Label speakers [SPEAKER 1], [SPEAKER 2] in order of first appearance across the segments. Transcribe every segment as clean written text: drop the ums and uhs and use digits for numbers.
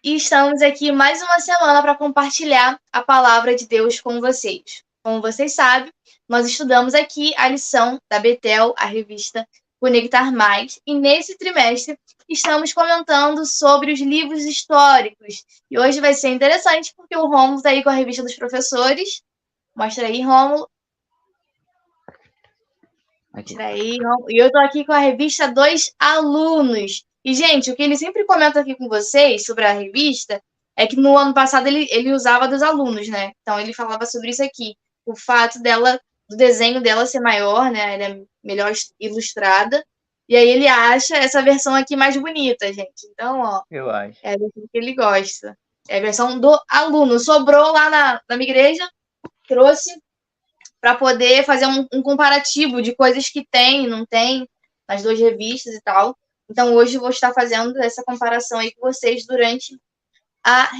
[SPEAKER 1] E estamos aqui mais uma semana para compartilhar a palavra de Deus com vocês. Como vocês sabem, nós estudamos aqui a lição da Betel, a revista Conectar Mais, e nesse trimestre estamos comentando sobre os livros históricos. E hoje vai ser interessante porque o Rômulo está aí com a revista dos professores. Mostra aí, Rômulo. Mostra aí, Rômulo. E eu estou aqui com a revista dos alunos. E, gente, o que ele sempre comenta aqui com vocês sobre a revista é que no ano passado ele usava dos alunos, né? Então ele falava sobre isso aqui. O fato dela, do desenho dela ser maior, né? Ela é melhor ilustrada. E aí ele acha essa versão aqui mais bonita, gente. Então, ó,
[SPEAKER 2] Eu acho.
[SPEAKER 1] é a versão que ele gosta. É a versão do aluno. Sobrou lá na minha igreja, trouxe para poder fazer um comparativo de coisas que tem e não tem nas duas revistas e tal. Então, hoje eu vou estar fazendo essa comparação aí com vocês durante a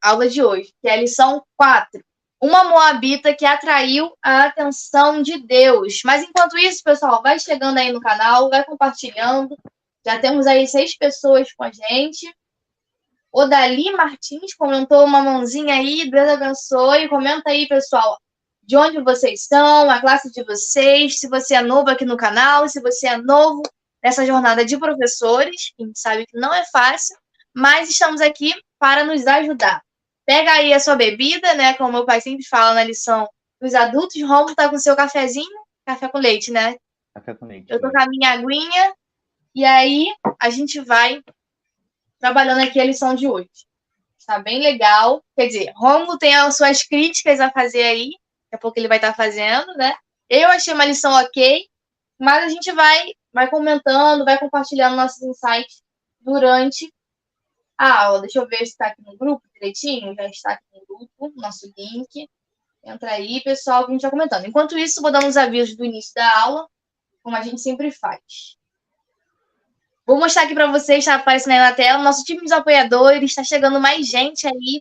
[SPEAKER 1] aula de hoje, que é a lição 4. Uma moabita que atraiu a atenção de Deus. Mas, enquanto isso, pessoal, vai chegando aí no canal, vai compartilhando. Já temos aí 6 pessoas com a gente. O Dali Martins comentou uma mãozinha aí, Deus abençoe. Comenta aí, pessoal, de onde vocês são, a classe de vocês, se você é novo aqui no canal, se você é novo nessa jornada de professores, a gente sabe que não é fácil, mas estamos aqui para nos ajudar. Pega aí a sua bebida, né, como meu pai sempre fala na lição dos adultos, Romulo tá com seu cafezinho, café com leite, né?
[SPEAKER 2] Café com leite.
[SPEAKER 1] Eu tô com a minha aguinha, e aí a gente vai trabalhando aqui a lição de hoje. Está bem legal. Quer dizer, Romulo tem as suas críticas a fazer aí, daqui a pouco ele vai estar fazendo, né? Eu achei uma lição ok, mas a gente vai comentando, vai compartilhando nossos insights durante a aula. Deixa eu ver se está aqui no grupo direitinho. Já está aqui no grupo, nosso link. Entra aí, pessoal, que a gente vai comentando. Enquanto isso, vou dar uns avisos do início da aula, como a gente sempre faz. Vou mostrar aqui para vocês, está aparecendo aí na tela, nosso time de apoiadores, está chegando mais gente aí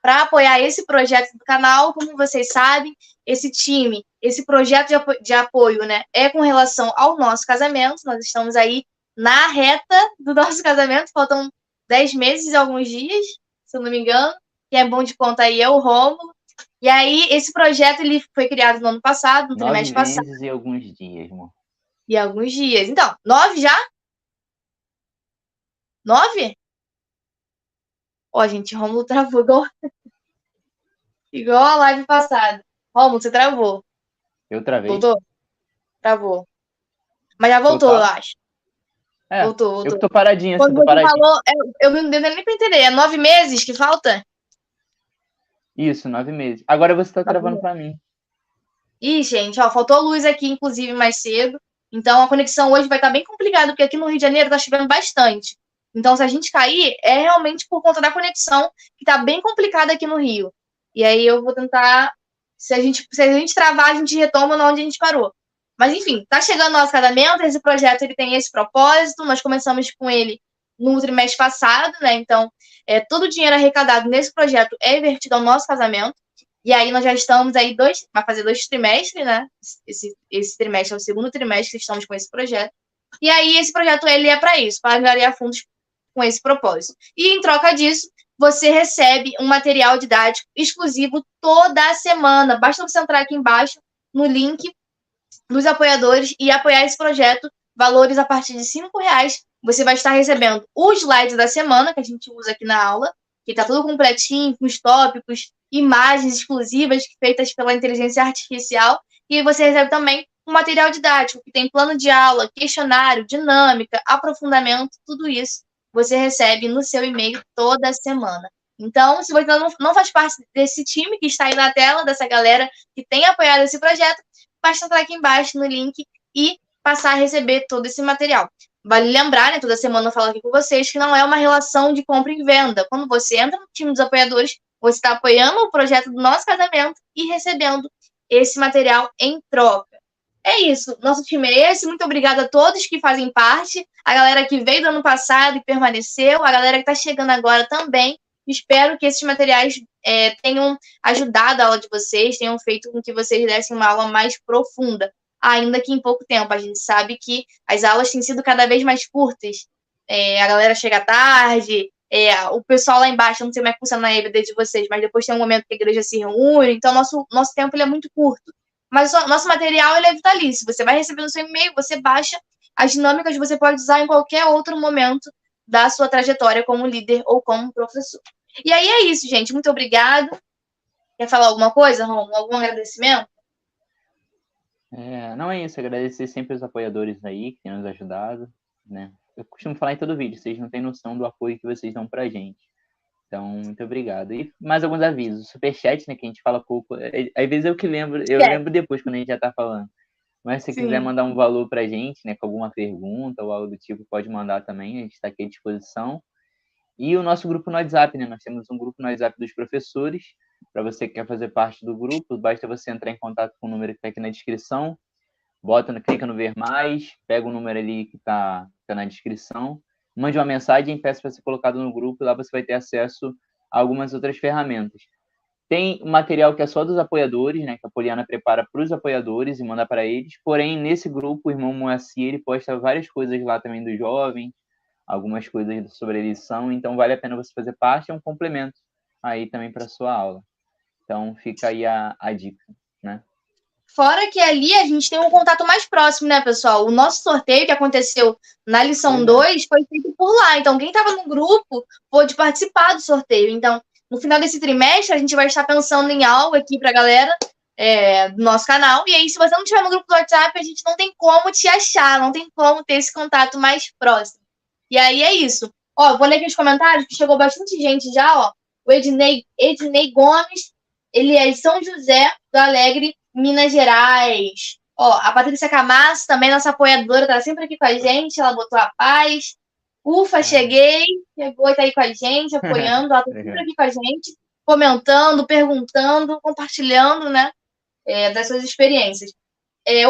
[SPEAKER 1] para apoiar esse projeto do canal. Como vocês sabem, esse projeto de apoio, né, é com relação ao nosso casamento. Nós estamos aí na reta do nosso casamento, faltam 10 meses e alguns dias, se eu não me engano. Quem é bom de conta aí é o Rômulo. E aí, esse projeto ele foi criado no ano passado, no trimestre passado.
[SPEAKER 2] 9 meses e alguns dias, amor.
[SPEAKER 1] E alguns dias. Então, 9 já? 9? Ó, gente, Rômulo travou igual a live passada. Rômulo, você travou.
[SPEAKER 2] Eu travei.
[SPEAKER 1] Voltou? Travou. Mas já voltou,
[SPEAKER 2] Total.
[SPEAKER 1] eu acho.
[SPEAKER 2] É,
[SPEAKER 1] voltou.
[SPEAKER 2] Eu que tô paradinho,
[SPEAKER 1] Quando
[SPEAKER 2] assim, tô paradinho.
[SPEAKER 1] falou, eu não dei nem pra entender. É 9 meses que falta?
[SPEAKER 2] Isso, 9 meses. Agora você tá travando pra mim.
[SPEAKER 1] Ih, gente, ó, faltou luz aqui, inclusive, mais cedo. Então, a conexão hoje vai estar bem complicada, porque aqui no Rio de Janeiro tá chovendo bastante. Então, se a gente cair, é realmente por conta da conexão, que tá bem complicada aqui no Rio. E aí eu vou tentar... Se a gente travar, a gente retoma onde a gente parou. Mas, enfim, tá chegando o nosso casamento, esse projeto ele tem esse propósito, nós começamos com ele no trimestre passado, né? Então, todo o dinheiro arrecadado nesse projeto é invertido ao nosso casamento. E aí nós já estamos aí vai fazer 2 trimestres, né? Esse trimestre é o segundo trimestre que estamos com esse projeto. E aí esse projeto ele é para isso, para angariar fundos com esse propósito. E em troca disso, você recebe um material didático exclusivo toda semana. Basta você entrar aqui embaixo no link dos apoiadores e apoiar esse projeto. Valores a partir de R$5. Você vai estar recebendo os slides da semana que a gente usa aqui na aula, que está tudo completinho, com os tópicos, imagens exclusivas feitas pela inteligência artificial. E você recebe também um material didático, que tem plano de aula, questionário, dinâmica, aprofundamento, tudo isso você recebe no seu e-mail toda semana. Então, se você não faz parte desse time que está aí na tela, dessa galera que tem apoiado esse projeto, basta entrar aqui embaixo no link e passar a receber todo esse material. Vale lembrar, né, toda semana eu falo aqui com vocês, que não é uma relação de compra e venda. Quando você entra no time dos apoiadores, você está apoiando o projeto do nosso casamento e recebendo esse material em troca. É isso, nosso time é esse. Muito obrigada a todos que fazem parte, a galera que veio do ano passado e permaneceu, a galera que está chegando agora também. Espero que esses materiais tenham ajudado a aula de vocês, tenham feito com que vocês dessem uma aula mais profunda, ainda que em pouco tempo. A gente sabe que as aulas têm sido cada vez mais curtas. A galera chega tarde, O pessoal lá embaixo, eu não sei como é que funciona na EBD de vocês, mas depois tem um momento que a igreja se reúne, então nosso tempo ele é muito curto. Mas o nosso material ele é vitalício. Você vai receber no seu e-mail, você baixa, as dinâmicas você pode usar em qualquer outro momento da sua trajetória como líder ou como professor. E aí é isso, gente. Muito obrigado. Quer falar alguma coisa, Romulo? Algum agradecimento?
[SPEAKER 2] Não é isso, agradecer sempre os apoiadores aí que têm nos ajudado, né? Eu costumo falar em todo vídeo, vocês não têm noção do apoio que vocês dão pra gente. Então, muito obrigado. E mais alguns avisos. Superchat, né, que a gente fala pouco. Às vezes eu que lembro, eu lembro depois quando a gente já tá falando. Mas se quiser mandar um valor pra gente, né, com alguma pergunta ou algo do tipo, pode mandar também, a gente está aqui à disposição. E o nosso grupo no WhatsApp, né? Nós temos um grupo no WhatsApp dos professores. Para você que quer fazer parte do grupo, basta você entrar em contato com o número que está aqui na descrição, clica no ver mais, pega o número ali que está na descrição, mande uma mensagem e peça para ser colocado no grupo, e lá você vai ter acesso a algumas outras ferramentas. Tem um material que é só dos apoiadores, né, que a Poliana prepara para os apoiadores e manda para eles, porém, nesse grupo, o irmão Moacir, ele posta várias coisas lá também dos jovens, algumas coisas sobre a lição, então vale a pena você fazer parte, é um complemento aí também para a sua aula. Então, fica aí a dica, né?
[SPEAKER 1] Fora que ali a gente tem um contato mais próximo, né, pessoal? O nosso sorteio que aconteceu na lição 2 foi feito por lá. Então, quem estava no grupo pôde participar do sorteio. Então, no final desse trimestre, a gente vai estar pensando em algo aqui para a galera do nosso canal. E aí, se você não estiver no grupo do WhatsApp, a gente não tem como te achar, não tem como ter esse contato mais próximo. E aí é isso. Ó, vou ler aqui os comentários, que chegou bastante gente já, ó. O Ednei Gomes, ele é de São José do Alegre, Minas Gerais. Ó, a Patrícia Camasso, também nossa apoiadora, tá sempre aqui com a gente, ela botou a paz. Ufa, cheguei, chegou e tá aí com a gente, apoiando, ela tá sempre aqui com a gente, comentando, perguntando, compartilhando, né, das suas experiências.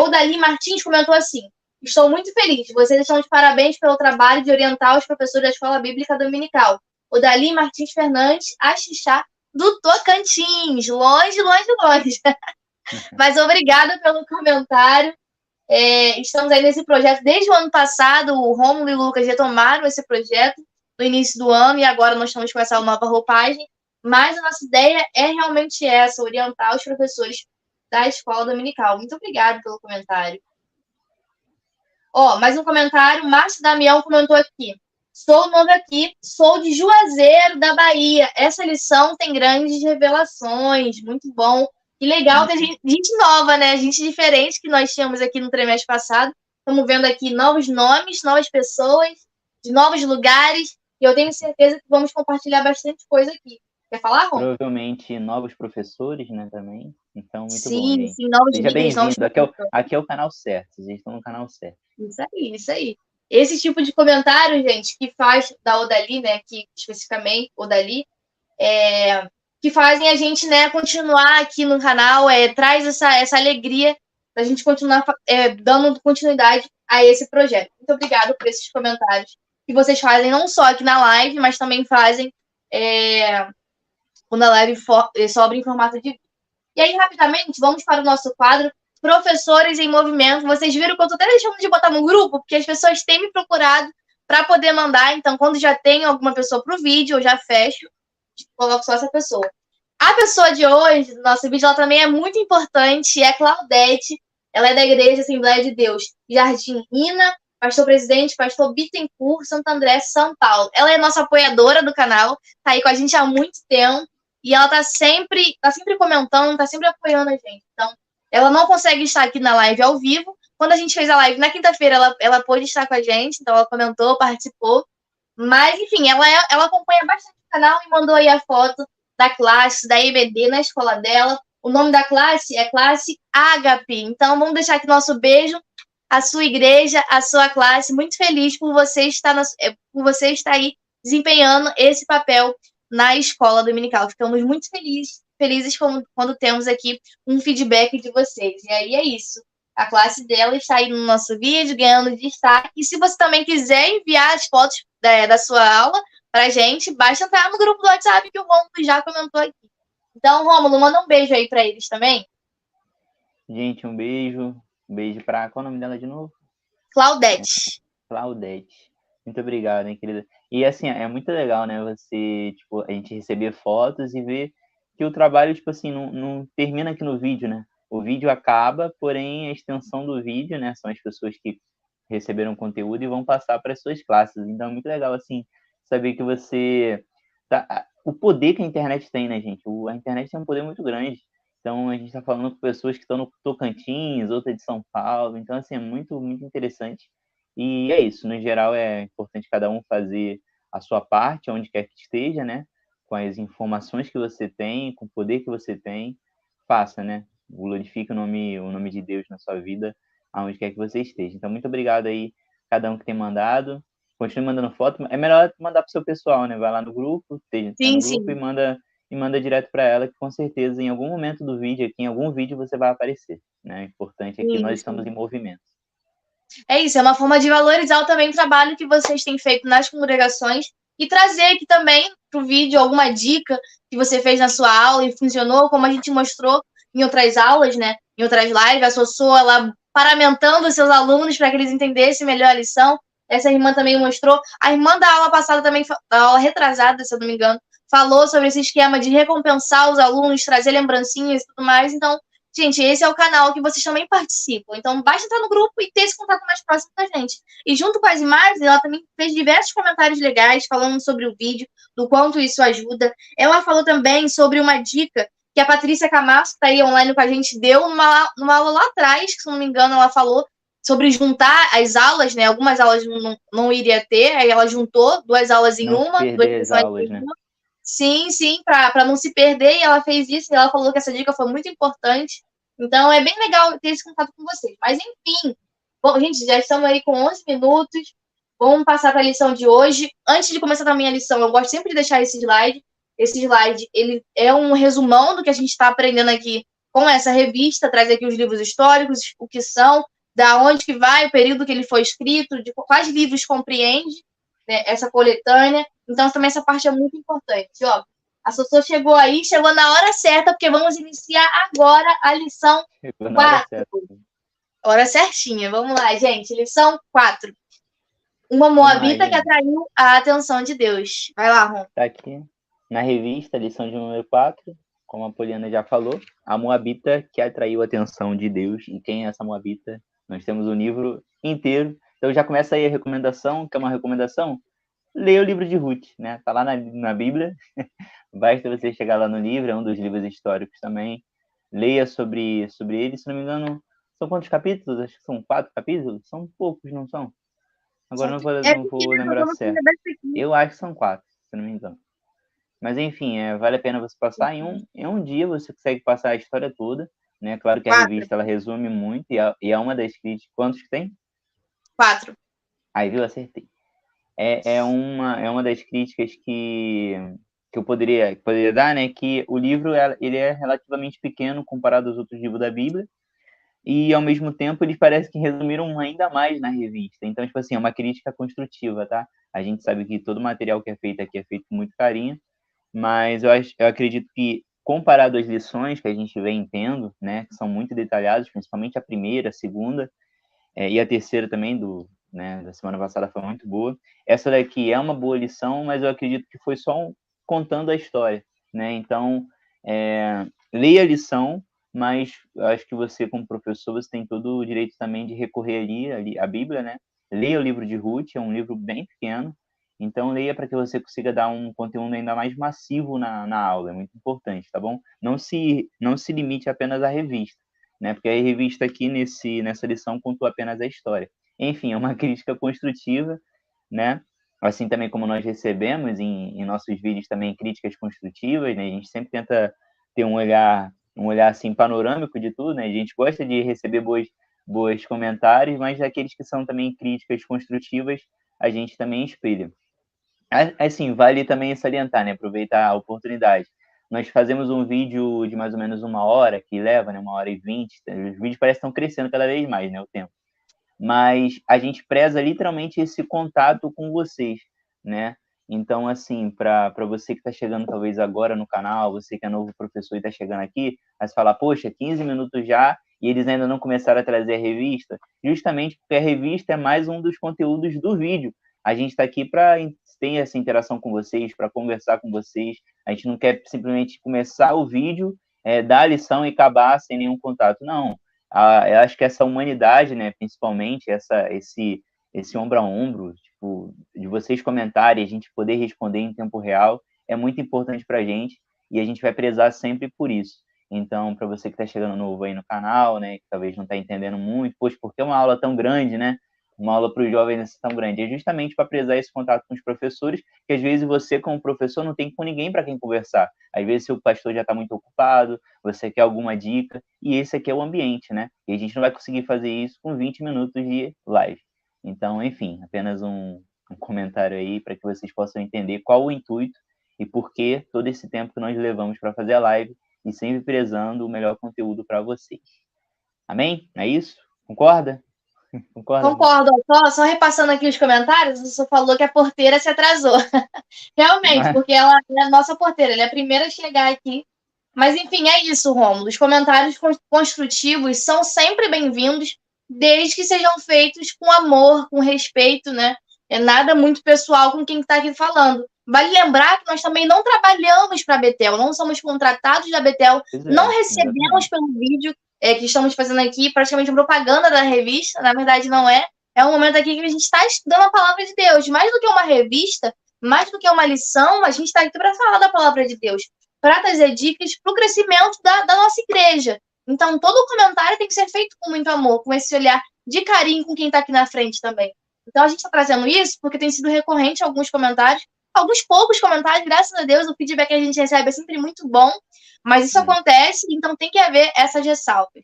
[SPEAKER 1] O Dali Martins comentou assim: estou muito feliz, vocês estão de parabéns pelo trabalho de orientar os professores da Escola Bíblica Dominical. O Dali Martins Fernandes, Axixá, do Tocantins, longe, longe, longe. Mas obrigada pelo comentário. Estamos aí nesse projeto desde o ano passado. O Rômulo e o Lucas retomaram esse projeto no início do ano e agora nós estamos com essa nova roupagem. Mas a nossa ideia é realmente essa: orientar os professores da escola dominical. Muito obrigada pelo comentário. Mais um comentário. Márcio Damião comentou aqui: sou novo aqui, sou de Juazeiro, da Bahia. Essa lição tem grandes revelações. Muito bom. Que legal que a gente nova, né? Gente diferente que nós tínhamos aqui no trimestre passado. Estamos vendo aqui novos nomes, novas pessoas, de novos lugares. E eu tenho certeza que vamos compartilhar bastante coisa aqui. Quer falar, Rom?
[SPEAKER 2] Provavelmente novos professores, né, também. Então, muito bom,
[SPEAKER 1] Sim,
[SPEAKER 2] gente.
[SPEAKER 1] sim, novos
[SPEAKER 2] Seja
[SPEAKER 1] líderes, novos
[SPEAKER 2] bem-vindo. Aqui é o canal certo. Vocês estão no canal certo.
[SPEAKER 1] Isso aí. Esse tipo de comentário, gente, que faz da Odali, né, que especificamente Odali, que fazem a gente, né, continuar aqui no canal, traz essa alegria da gente continuar dando continuidade a esse projeto. Muito obrigada por esses comentários que vocês fazem não só aqui na live, mas também fazem quando a live sobra em formato de vídeo. E aí, rapidamente, vamos para o nosso quadro Professores em Movimento. Vocês viram que eu estou até deixando de botar no grupo, porque as pessoas têm me procurado para poder mandar. Então, quando já tem alguma pessoa para o vídeo, eu já fecho, coloco só essa pessoa. A pessoa de hoje, do nosso vídeo, ela também é muito importante, é a Claudete. Ela é da Igreja Assembleia de Deus, Jardim Rina, pastor-presidente, pastor Bittencourt, Santo André, São Paulo. Ela é nossa apoiadora do canal, tá aí com a gente há muito tempo. E ela tá sempre comentando, tá sempre apoiando a gente. Então, ela não consegue estar aqui na live ao vivo. Quando a gente fez a live na quinta-feira, ela pôde estar com a gente, então ela comentou, participou. Mas, enfim, ela acompanha bastante o canal e mandou aí a foto da classe, da EBD na escola dela. O nome da classe é Classe Ágape. Então, vamos deixar aqui nosso beijo à sua igreja, à sua classe. Muito feliz por você estar aí desempenhando esse papel na escola dominical. Ficamos muito felizes quando temos aqui um feedback de vocês. E aí é isso. A classe dela está aí no nosso vídeo, ganhando destaque. E se você também quiser enviar as fotos da sua aula para a gente, basta entrar no grupo do WhatsApp que o Rômulo já comentou aqui. Então, Rômulo, manda um beijo aí para eles também.
[SPEAKER 2] Gente, um beijo. Um beijo para... Qual é o nome dela de novo?
[SPEAKER 1] Claudete.
[SPEAKER 2] Claudete. Muito obrigado, hein, querida. E assim, é muito legal, né? Você, tipo, a gente receber fotos e ver que o trabalho, tipo assim, não termina aqui no vídeo, né? O vídeo acaba, porém a extensão do vídeo, né? São as pessoas que receberam conteúdo e vão passar para as suas classes. Então é muito legal, assim, saber que você... O poder que a internet tem, né, gente? A internet tem um poder muito grande. Então a gente está falando com pessoas que estão no Tocantins, outra de São Paulo. Então, assim, é muito, muito interessante. E é isso, no geral é importante cada um fazer a sua parte, onde quer que esteja, né? Com as informações que você tem, com o poder que você tem, faça, né? Glorifique o nome de Deus na sua vida, aonde quer que você esteja. Então, muito obrigado aí, cada um que tem mandado. Continue mandando foto. É melhor mandar para o seu pessoal, né? Vai lá no grupo, tá
[SPEAKER 1] Sim,
[SPEAKER 2] no grupo
[SPEAKER 1] sim.
[SPEAKER 2] e manda direto para ela, que com certeza em algum momento do vídeo aqui, em algum vídeo você vai aparecer, né? O importante é que
[SPEAKER 1] Sim,
[SPEAKER 2] nós estamos
[SPEAKER 1] sim.
[SPEAKER 2] em movimento.
[SPEAKER 1] É isso, é uma forma de valorizar também o trabalho que vocês têm feito nas congregações e trazer aqui também para o vídeo alguma dica que você fez na sua aula e funcionou, como a gente mostrou em outras aulas, né? Em outras lives, a Sossô, ela paramentando os seus alunos para que eles entendessem melhor a lição. Essa irmã também mostrou. A irmã da aula passada também, da aula retrasada, se eu não me engano, falou sobre esse esquema de recompensar os alunos, trazer lembrancinhas e tudo mais. Então, gente, esse é o canal que vocês também participam. Então, basta entrar no grupo e ter esse contato mais próximo com a gente. E junto com as imagens, ela também fez diversos comentários legais falando sobre o vídeo, do quanto isso ajuda. Ela falou também sobre uma dica que a Patrícia Camasso, que está aí online com a gente, deu numa aula lá atrás, que se não me engano, ela falou sobre juntar as aulas, né? Algumas aulas não iria ter, aí ela juntou duas aulas em
[SPEAKER 2] Não se
[SPEAKER 1] uma, duas
[SPEAKER 2] perder as
[SPEAKER 1] sessões
[SPEAKER 2] aulas,
[SPEAKER 1] em
[SPEAKER 2] né?
[SPEAKER 1] uma. Sim, sim, para não se perder, e ela fez isso, e ela falou que essa dica foi muito importante. Então, é bem legal ter esse contato com vocês. Mas, enfim, bom, gente, já estamos aí com 11 minutos. Vamos passar para a lição de hoje. Antes de começar a minha lição, eu gosto sempre de deixar esse slide. Esse slide, ele é um resumão do que a gente está aprendendo aqui com essa revista, traz aqui os livros históricos, o que são, da onde que vai, o período que ele foi escrito, de quais livros compreende, né, essa coletânea. Então, também essa parte é muito importante. Ó, a Sossô chegou aí, chegou na hora certa, porque vamos iniciar agora a lição
[SPEAKER 2] Chegou na hora
[SPEAKER 1] 4.
[SPEAKER 2] certa.
[SPEAKER 1] Hora certinha. Vamos lá, gente. Lição 4. Uma
[SPEAKER 2] Vamos lá,
[SPEAKER 1] moabita que
[SPEAKER 2] gente.
[SPEAKER 1] atraiu a atenção de Deus. Vai lá, Rom.
[SPEAKER 2] Tá aqui na revista, lição de número 4, como a Poliana já falou, a Moabita que atraiu a atenção de Deus. E quem é essa Moabita? Nós temos um livro inteiro. Então já começa aí a recomendação, que é uma recomendação. Leia o livro de Ruth, né? Tá lá na Bíblia. Basta você chegar lá no livro, é um dos livros históricos também. Leia sobre ele. Se não me engano, são quantos capítulos? Acho que são 4 capítulos. São poucos, não são? Agora
[SPEAKER 1] É
[SPEAKER 2] não vou
[SPEAKER 1] pequena,
[SPEAKER 2] lembrar
[SPEAKER 1] vamos
[SPEAKER 2] certo. Eu acho que são 4, se não me engano. Mas enfim, vale a pena você passar. Em um dia você consegue passar a história toda. Né? Claro que a
[SPEAKER 1] 4.
[SPEAKER 2] revista ela resume muito e é uma das críticas. Quantos que tem?
[SPEAKER 1] 4.
[SPEAKER 2] Aí, viu? Acertei. É uma das críticas que eu poderia dar, né? Que o livro ele é relativamente pequeno comparado aos outros livros da Bíblia. E, ao mesmo tempo, eles parecem que resumiram ainda mais na revista. Então, tipo assim, é uma crítica construtiva, tá? A gente sabe que todo material que é feito aqui é feito com muito carinho, mas eu acredito que, comparado às lições que a gente vem tendo, né, que são muito detalhadas, principalmente a primeira, a segunda, e a terceira também, da semana passada, foi muito boa. Essa daqui é uma boa lição, mas eu acredito que foi só contando a história, né? Então, leia a lição, mas eu acho que você, como professor, você tem todo o direito também de recorrer ali à Bíblia, né? Leia o livro de Ruth, é um livro bem pequeno, então leia para que você consiga dar um conteúdo ainda mais massivo na aula, é muito importante, tá bom? Não se limite apenas à revista, né? Porque a revista aqui nessa lição contou apenas a história. Enfim, é uma crítica construtiva, né? Assim também como nós recebemos em nossos vídeos também críticas construtivas, né? A gente sempre tenta ter um olhar assim panorâmico de tudo, né? A gente gosta de receber boas comentários, mas aqueles que são também críticas construtivas, a gente também espelha. Assim, vale também salientar, né? Aproveitar a oportunidade. Nós fazemos um vídeo de mais ou menos 1 hora, que leva, né? 1 hora e 20. Os vídeos parecem que estão crescendo cada vez mais, né? O tempo. Mas a gente preza literalmente esse contato com vocês, né? Então, assim, para você que está chegando talvez agora no canal, você que é novo professor e está chegando aqui, mas falar, poxa, 15 minutos já e eles ainda não começaram a trazer a revista, justamente porque a revista é mais um dos conteúdos do vídeo. a gente está aqui para ter essa interação com vocês, para conversar com vocês. A gente não quer simplesmente começar o vídeo, dar a lição e acabar sem nenhum contato. Não. Eu acho que essa humanidade, né, principalmente, esse ombro a ombro, tipo, de vocês comentarem, a gente poder responder em tempo real, é muito importante para a gente e a gente vai prezar sempre por isso. Então, para você que está chegando novo aí no canal, né, que talvez não está entendendo muito, poxa, por que uma aula tão grande, né? Uma aula para os jovens tão grande? É justamente para prezar esse contato com os professores, que às vezes você, como professor, não tem com ninguém para quem conversar. Às vezes seu pastor já está muito ocupado, você quer alguma dica, e esse aqui é o ambiente, né? E a gente não vai conseguir fazer isso com 20 minutos de live. Então, enfim, apenas um comentário aí para que vocês possam entender qual o intuito e por que todo esse tempo que nós levamos para fazer a live e sempre prezando o melhor conteúdo para vocês. Amém? É isso? Concorda? Concorda?
[SPEAKER 1] Concordo. Só repassando aqui os comentários, você falou que a porteira se atrasou. Realmente, porque ela é a nossa porteira, ela é a primeira a chegar aqui. Mas, enfim, é isso, Rômulo. Os comentários construtivos são sempre bem-vindos, desde que sejam feitos com amor, com respeito, né? É nada muito pessoal com quem está aqui falando. Vale lembrar que nós também não trabalhamos para a Betel, não somos contratados da Betel, não recebemos pelo vídeo que estamos fazendo aqui, praticamente propaganda da revista, na verdade não é. É um momento aqui que a gente está estudando a palavra de Deus. Mais do que uma revista, mais do que uma lição, a gente está aqui para falar da palavra de Deus, para trazer dicas para o crescimento da nossa igreja. Então, todo comentário tem que ser feito com muito amor, com esse olhar de carinho com quem está aqui na frente também. Então, a gente está trazendo isso porque tem sido recorrente alguns comentários, alguns poucos comentários, graças a Deus, o feedback que a gente recebe é sempre muito bom, mas isso acontece, então tem que haver essas ressalvas.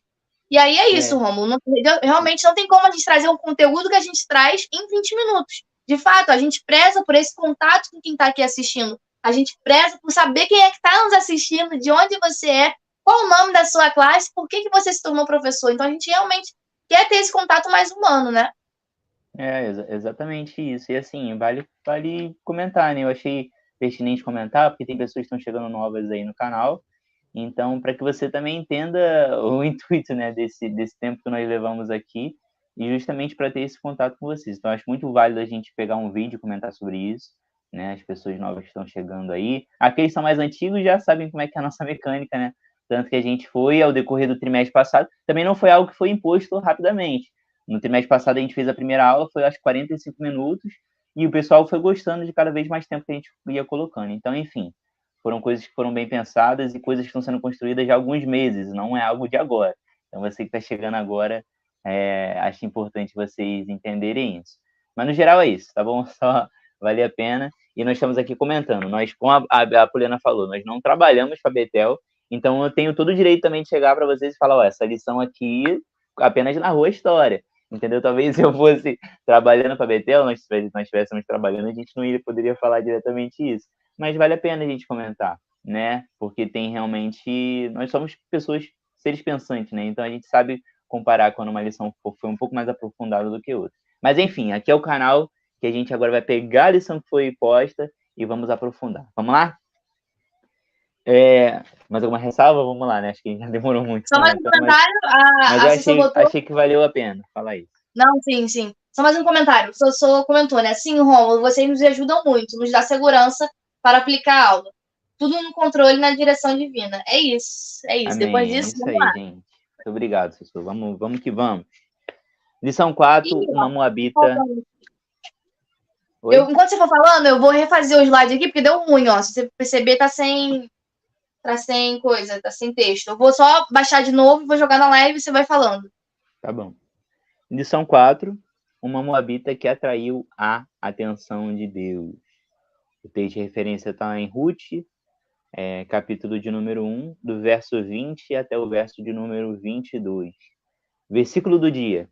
[SPEAKER 1] E aí é isso, Rômulo. Realmente não tem como a gente trazer um conteúdo que a gente traz em 20 minutos. De fato, a gente preza por esse contato com quem está aqui assistindo. A gente preza por saber quem é que está nos assistindo, de onde você é, qual o nome da sua classe, por que você se tornou professor. Então, a gente realmente quer ter esse contato mais humano, né?
[SPEAKER 2] Exatamente isso. E assim, vale comentar, né? Eu achei pertinente comentar, porque tem pessoas que estão chegando novas aí no canal. Então, para que você também entenda o intuito, né, desse tempo que nós levamos aqui, e justamente para ter esse contato com vocês. Então, acho muito válido a gente pegar um vídeo e comentar sobre isso, né? As pessoas novas que estão chegando aí. Aqueles que são mais antigos já sabem como é que é a nossa mecânica, né? Tanto que a gente foi ao decorrer do trimestre passado, também não foi algo que foi imposto rapidamente. No trimestre passado a gente fez a primeira aula, foi acho 45 minutos, e o pessoal foi gostando de cada vez mais tempo que a gente ia colocando. Então, enfim, foram coisas que foram bem pensadas e coisas que estão sendo construídas já há alguns meses, não é algo de agora. Então, você que está chegando agora, acho importante vocês entenderem isso. Mas, no geral, é isso, tá bom? Só vale a pena. E nós estamos aqui comentando. Nós, como a Poliana falou, nós não trabalhamos para a Betel, então eu tenho todo o direito também de chegar para vocês e falar, ó, essa lição aqui apenas narrou a história, entendeu? Talvez se eu fosse trabalhando para a Betel, nós estivéssemos trabalhando, a gente não poderia falar diretamente isso. Mas vale a pena a gente comentar, né? Porque tem realmente... Nós somos pessoas, seres pensantes, né? Então a gente sabe comparar quando uma lição foi um pouco mais aprofundada do que outra. Mas enfim, aqui é o canal que a gente agora vai pegar a lição que foi posta e vamos aprofundar. Vamos lá? Mais alguma ressalva? Vamos lá, né? Acho que já demorou muito.
[SPEAKER 1] Só mais um comentário.
[SPEAKER 2] Mas eu achei que valeu a pena. Fala isso.
[SPEAKER 1] Não, sim. Só mais um comentário. O Sossô comentou, né? Sim, Rômulo, vocês nos ajudam muito, nos dá segurança para aplicar a aula. Tudo no controle e na direção divina. É isso.
[SPEAKER 2] Amém.
[SPEAKER 1] Depois disso,
[SPEAKER 2] vamos lá. Gente. Muito obrigado, Sossô. Vamos que vamos. Lição 4, uma moabita...
[SPEAKER 1] Enquanto você for falando, eu vou refazer o slide aqui, porque deu ruim, ó. Se você perceber, tá sem coisa, tá sem texto. Eu vou só baixar de novo, vou jogar na live e você vai falando.
[SPEAKER 2] Tá bom. Lição 4, uma moabita que atraiu a atenção de Deus. O texto de referência está em Ruth, capítulo de número 1, do verso 20 até o verso de número 22. Versículo do dia.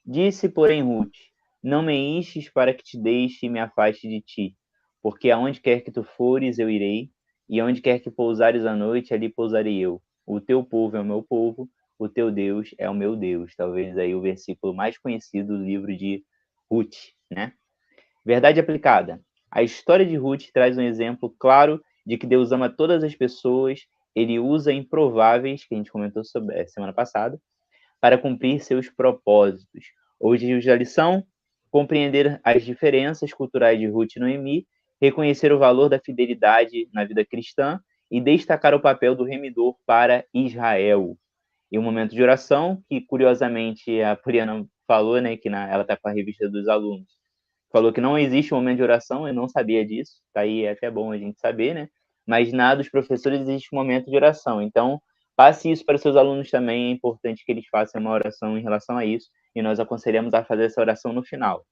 [SPEAKER 2] Disse, porém, Ruth, não me enches para que te deixe e me afaste de ti, porque aonde quer que tu fores, eu irei, e onde quer que pousares à noite, ali pousarei eu. O teu povo é o meu povo, o teu Deus é o meu Deus. Talvez aí o versículo mais conhecido do livro de Ruth, né? Verdade aplicada. A história de Ruth traz um exemplo claro de que Deus ama todas as pessoas, ele usa improváveis, que a gente comentou sobre semana passada, para cumprir seus propósitos. Hoje a lição, compreender as diferenças culturais de Ruth e Noemi, reconhecer o valor da fidelidade na vida cristã e destacar o papel do remidor para Israel. E um momento de oração, que curiosamente a Puriana falou, né, que ela está com a revista dos alunos, falou que não existe um momento de oração, eu não sabia disso, tá aí, é até bom a gente saber, né? Mas na dos professores existe um momento de oração, então passe isso para os seus alunos também, é importante que eles façam uma oração em relação a isso, e nós aconselhamos a fazer essa oração no final.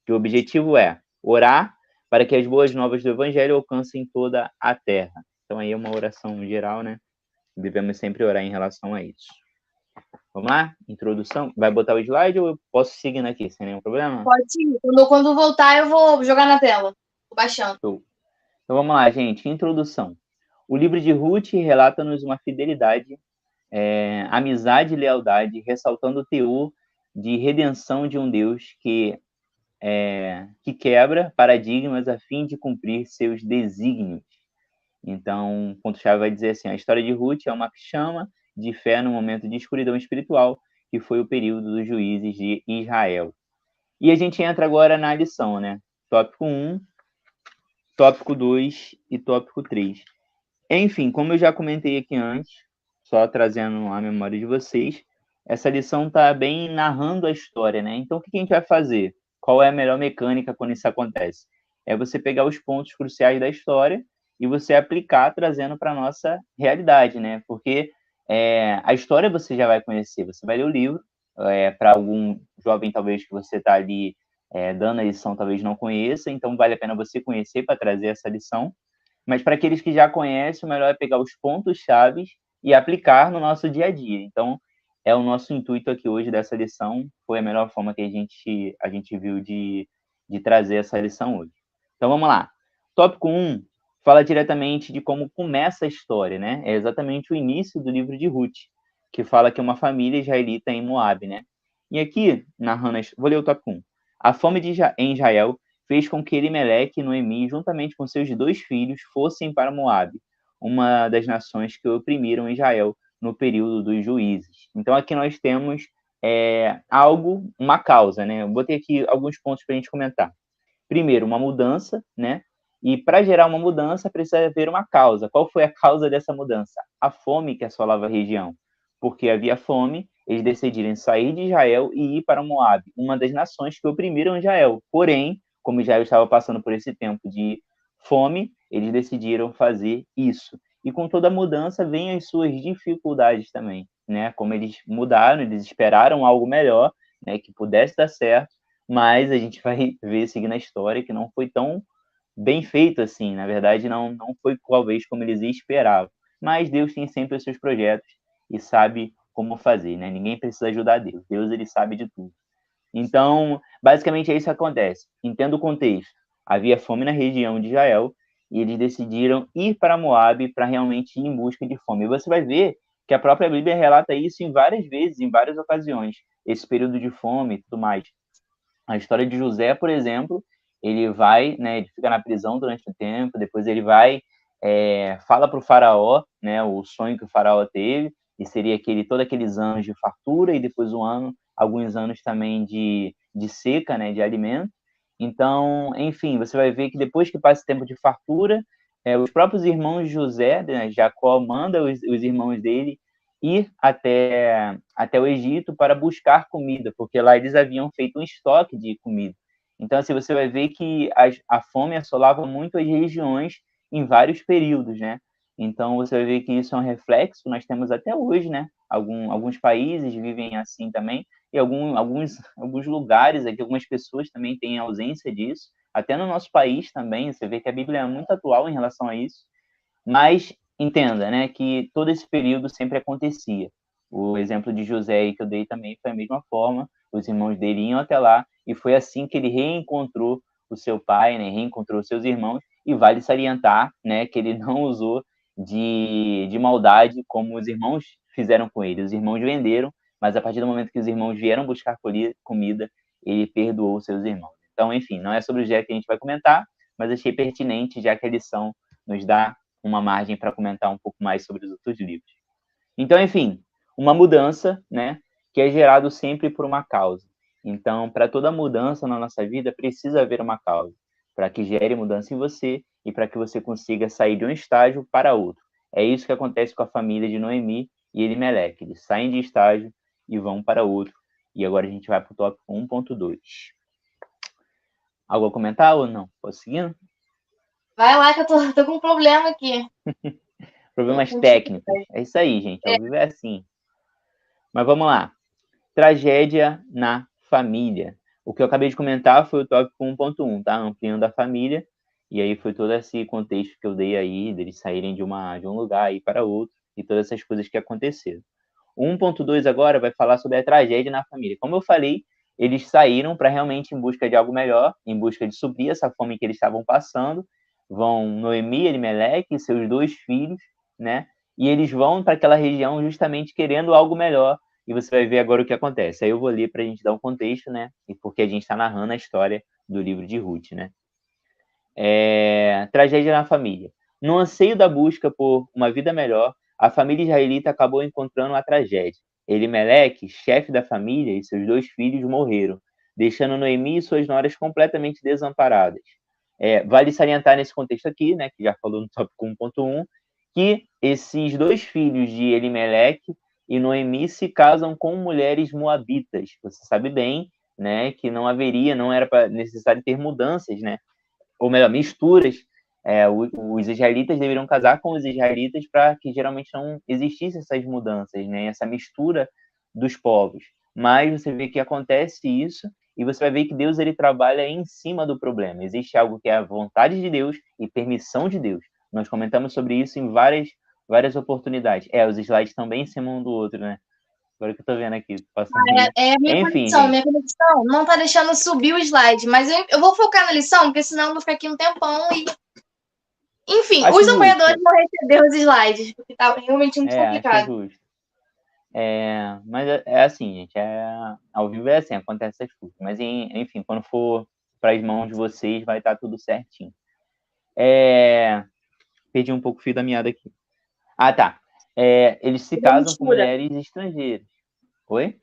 [SPEAKER 2] Que o objetivo é orar para que as boas novas do Evangelho alcancem toda a terra. Então aí é uma oração geral, né? Devemos sempre orar em relação a isso. Vamos lá? Introdução. Vai botar o slide ou eu posso seguir aqui, sem nenhum problema?
[SPEAKER 1] Pode sim. Quando voltar, eu vou jogar na tela. Tô baixando.
[SPEAKER 2] Show. Então vamos lá, gente. Introdução. O livro de Ruth relata-nos uma fidelidade, amizade e lealdade, ressaltando o teor de redenção de um Deus que quebra paradigmas a fim de cumprir seus desígnios. Então, o ponto-chave vai dizer assim, a história de Ruth é uma chama de fé no momento de escuridão espiritual, que foi o período dos juízes de Israel. E a gente entra agora na lição, né? Tópico 1, tópico 2 e tópico 3. Enfim, como eu já comentei aqui antes, só trazendo a memória de vocês, essa lição está bem narrando a história, né? Então, o que a gente vai fazer? Qual é a melhor mecânica quando isso acontece? É você pegar os pontos cruciais da história e você aplicar trazendo para a nossa realidade, né? Porque a história você já vai conhecer, você vai ler o livro, para algum jovem talvez que você está ali dando a lição, talvez não conheça, então vale a pena você conhecer para trazer essa lição. Mas para aqueles que já conhecem, o melhor é pegar os pontos chaves e aplicar no nosso dia a dia. Então, é o nosso intuito aqui hoje dessa lição, foi a melhor forma que a gente viu de trazer essa lição hoje. Então, vamos lá. Tópico 1 fala diretamente de como começa a história, né? É exatamente o início do livro de Ruth, que fala que é uma família israelita em Moab, né? E aqui, narrando, vou ler o tópico 1. A fome em Israel fez com que Elimeleque e Noemi, juntamente com seus 2 filhos, fossem para Moabe, uma das nações que oprimiram Israel no período dos juízes. Então, aqui nós temos uma causa, né? Eu botei aqui alguns pontos para a gente comentar. Primeiro, uma mudança, né? E para gerar uma mudança, precisa haver uma causa. Qual foi a causa dessa mudança? A fome que assolava a região. Porque havia fome, eles decidiram sair de Israel e ir para Moab, uma das nações que oprimiram Israel. Porém, como Israel estava passando por esse tempo de fome, eles decidiram fazer isso. E com toda a mudança vem as suas dificuldades também, né? Como eles mudaram, eles esperaram algo melhor, né, que pudesse dar certo, mas a gente vai ver seguindo a história que não foi tão bem feito assim. Na verdade, não foi talvez como eles esperavam. Mas Deus tem sempre os seus projetos e sabe como fazer, né? Ninguém precisa ajudar Deus. Deus, ele sabe de tudo. Então, basicamente é isso que acontece. Entenda o contexto. Havia fome na região de Israel e eles decidiram ir para Moab para realmente ir em busca de fome. E você vai ver que a própria Bíblia relata isso em várias vezes, em várias ocasiões, esse período de fome e tudo mais. A história de José, por exemplo, ele vai, né, ele fica na prisão durante um tempo, depois ele vai, fala para o faraó, né, o sonho que o faraó teve, e seria todos aqueles anos de fartura, e depois alguns anos também de seca, né, de alimento. Então, enfim, você vai ver que depois que passa esse tempo de fartura, os próprios irmãos de José, né, Jacó manda os irmãos dele ir até o Egito para buscar comida, porque lá eles haviam feito um estoque de comida. Então, assim, você vai ver que a fome assolava muito as regiões em vários períodos, né? Então, você vai ver que isso é um reflexo que nós temos até hoje, né? Alguns países vivem assim também, e alguns lugares aqui, algumas pessoas também têm ausência disso. Até no nosso país também, você vê que a Bíblia é muito atual em relação a isso. Mas entenda, né, que todo esse período sempre acontecia. O exemplo de José aí que eu dei também foi a mesma forma. Os irmãos dele iam até lá e foi assim que ele reencontrou o seu pai, né, reencontrou seus irmãos. E vale salientar, né, que ele não usou de maldade como os irmãos fizeram com ele. Os irmãos venderam, mas a partir do momento que os irmãos vieram buscar comida, ele perdoou seus irmãos. Então, enfim, não é sobre o Jé que a gente vai comentar, mas achei pertinente, já que a lição nos dá uma margem para comentar um pouco mais sobre os outros livros. Então, enfim, uma mudança, né, que é gerado sempre por uma causa. Então, para toda mudança na nossa vida, precisa haver uma causa, para que gere mudança em você e para que você consiga sair de um estágio para outro. É isso que acontece com a família de Noemi e Elimeleque. Eles saem de estágio e vão para outro. E agora a gente vai para o tópico 1.2. Algo a comentar ou não? Posso seguir?
[SPEAKER 1] Vai lá que eu tô com um problema aqui.
[SPEAKER 2] Problemas técnicos. É isso aí, gente. Ao vivo é assim. Mas vamos lá. Tragédia na família. O que eu acabei de comentar foi o tópico 1.1, tá? Ampliando a família. E aí foi todo esse contexto que eu dei aí, deles saírem de um lugar e ir para outro, e todas essas coisas que aconteceram. O 1.2 agora vai falar sobre a tragédia na família. Como eu falei, eles saíram para realmente em busca de algo melhor, em busca de suprir essa fome que eles estavam passando. Vão Noemi, Elimeleque e seus 2 filhos, né? E eles vão para aquela região justamente querendo algo melhor. E você vai ver agora o que acontece. Aí eu vou ler para a gente dar um contexto, né? E porque a gente está narrando a história do livro de Ruth, né? Tragédia na família. No anseio da busca por uma vida melhor, a família israelita acabou encontrando a tragédia. Elimeleque, chefe da família, e seus 2 filhos morreram, deixando Noemi e suas noras completamente desamparadas. Vale salientar nesse contexto aqui, né, que já falou no tópico 1.1, que esses 2 filhos de Elimeleque e Noemi se casam com mulheres moabitas. Você sabe bem, né, que não era necessário ter mudanças, né, ou melhor, misturas. Os israelitas deveriam casar com os israelitas para que geralmente não existissem essas mudanças, né? Essa mistura dos povos. Mas você vê que acontece isso e você vai ver que Deus ele trabalha em cima do problema. Existe algo que é a vontade de Deus e permissão de Deus. Nós comentamos sobre isso em várias oportunidades. Os slides também em cima um do outro, né? Agora que eu tô vendo aqui, passando aí.
[SPEAKER 1] A minha
[SPEAKER 2] Enfim,
[SPEAKER 1] conexão.
[SPEAKER 2] gente.
[SPEAKER 1] Minha conexão não tá deixando subir o slide, mas eu vou focar na lição, porque senão eu vou ficar aqui um tempão e. Enfim,
[SPEAKER 2] Acho
[SPEAKER 1] os apoiadores
[SPEAKER 2] justo.
[SPEAKER 1] vão receber os slides, porque tá realmente muito
[SPEAKER 2] Acho
[SPEAKER 1] complicado.
[SPEAKER 2] justo. Mas é assim, gente. Ao vivo é assim, acontece essas coisas. Mas, enfim, quando for para as mãos de vocês, vai estar tudo certinho. Perdi um pouco o fio da meada aqui. Ah, tá. Eles se
[SPEAKER 1] Sobre a
[SPEAKER 2] casam com
[SPEAKER 1] mistura.
[SPEAKER 2] mulheres estrangeiras. Oi?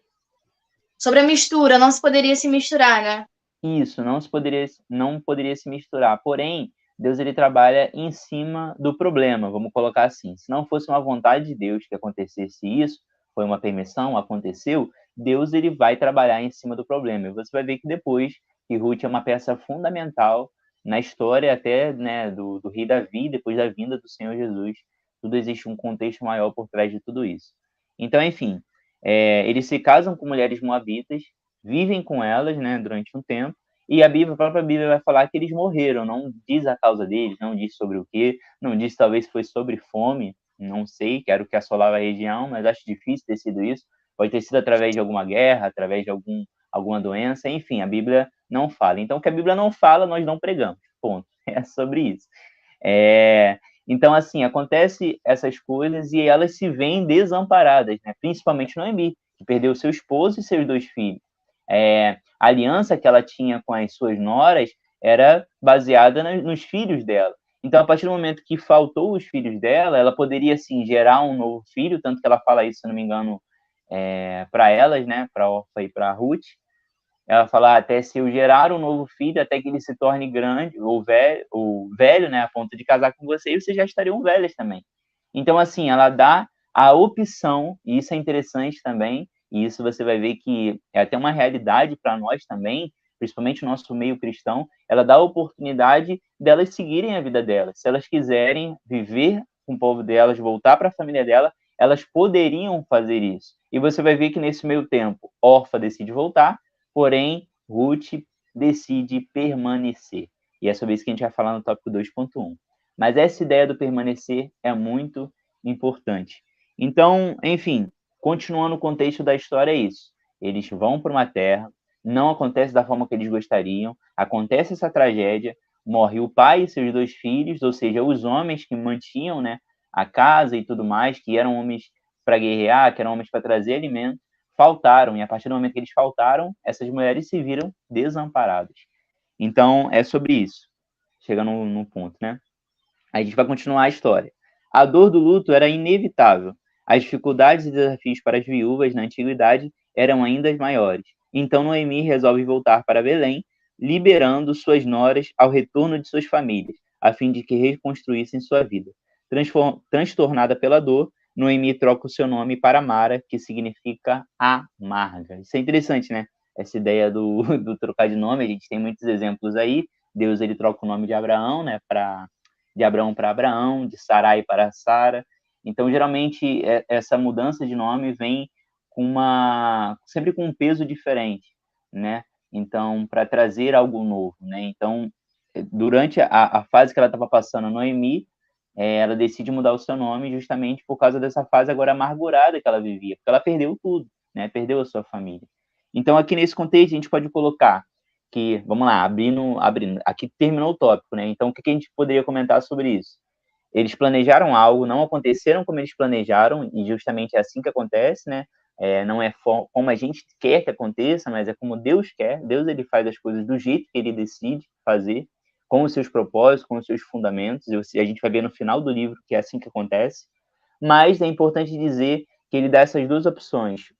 [SPEAKER 1] Sobre a mistura, não se poderia se misturar, né?
[SPEAKER 2] Isso, não poderia se misturar. Porém, Deus ele trabalha em cima do problema, vamos colocar assim. Se não fosse uma vontade de Deus que acontecesse isso, foi uma permissão, aconteceu, Deus ele vai trabalhar em cima do problema. E você vai ver que depois que Ruth é uma peça fundamental na história até, né, do rei Davi, depois da vinda do Senhor Jesus. Tudo existe um contexto maior por trás de tudo isso. Então, enfim, eles se casam com mulheres moabitas, vivem com elas, né, durante um tempo, e a própria Bíblia vai falar que eles morreram, não diz a causa deles, não diz sobre o quê, não diz talvez foi sobre fome, não sei, que era o que assolava a região, mas acho difícil ter sido isso, pode ter sido através de alguma guerra, através de alguma doença, enfim, a Bíblia não fala. Então, o que a Bíblia não fala, nós não pregamos, ponto, é sobre isso. Então, assim, acontece essas coisas e elas se veem desamparadas, né? Principalmente Noemi, que perdeu seu esposo e seus 2 filhos. A aliança que ela tinha com as suas noras era baseada nos filhos dela. Então, a partir do momento que faltou os filhos dela, ela poderia, sim, gerar um novo filho, tanto que ela fala isso, se não me engano, para elas, né, para Orfa e para Ruth. Ela fala, até se eu gerar um novo filho, até que ele se torne grande, ou velho, né, a ponto de casar com você, e vocês já estariam velhas também. Então, assim, ela dá a opção, e isso é interessante também, e isso você vai ver que é até uma realidade para nós também, principalmente no nosso meio cristão, ela dá a oportunidade delas seguirem a vida delas. Se elas quiserem viver com o povo delas, voltar para a família dela, elas poderiam fazer isso. E você vai ver que nesse meio tempo, Orfa decide voltar, porém, Ruth decide permanecer. E é sobre isso que a gente vai falar no tópico 2.1. Mas essa ideia do permanecer é muito importante. Então, enfim, continuando o contexto da história, é isso. Eles vão para uma terra, não acontece da forma que eles gostariam, acontece essa tragédia, morre o pai e seus 2 filhos, ou seja, os homens que mantinham, né, a casa e tudo mais, que eram homens para guerrear, que eram homens para trazer alimento, faltaram, e a partir do momento que eles faltaram, essas mulheres se viram desamparadas. Então, é sobre isso. Chega no ponto, né? A gente vai continuar a história. A dor do luto era inevitável. As dificuldades e desafios para as viúvas na antiguidade eram ainda maiores. Então Noemi resolve voltar para Belém, liberando suas noras ao retorno de suas famílias, a fim de que reconstruíssem sua vida. Transtornada pela dor, Noemi troca o seu nome para Mara, que significa amarga. Isso é interessante, né? Essa ideia do trocar de nome, a gente tem muitos exemplos aí. Deus, ele troca o nome de Abraão, né, de Abraão para Abraão, de Sarai para Sara. Então, geralmente, essa mudança de nome vem sempre com um peso diferente, né? Então, para trazer algo novo, né? Então, durante a fase que ela estava passando, Noemi, ela decide mudar o seu nome justamente por causa dessa fase agora amargurada que ela vivia, porque ela perdeu tudo, né? Perdeu a sua família. Então, aqui nesse contexto, a gente pode colocar que, vamos lá, abrindo, aqui terminou o tópico, né? Então, o que a gente poderia comentar sobre isso? Eles planejaram algo, não aconteceram como eles planejaram, e justamente é assim que acontece, né? Não é como a gente quer que aconteça, mas é como Deus quer. Deus, ele faz as coisas do jeito que ele decide fazer, com os seus propósitos, com os seus fundamentos. E a gente vai ver no final do livro que é assim que acontece. Mas é importante dizer que ele dá essas duas opções.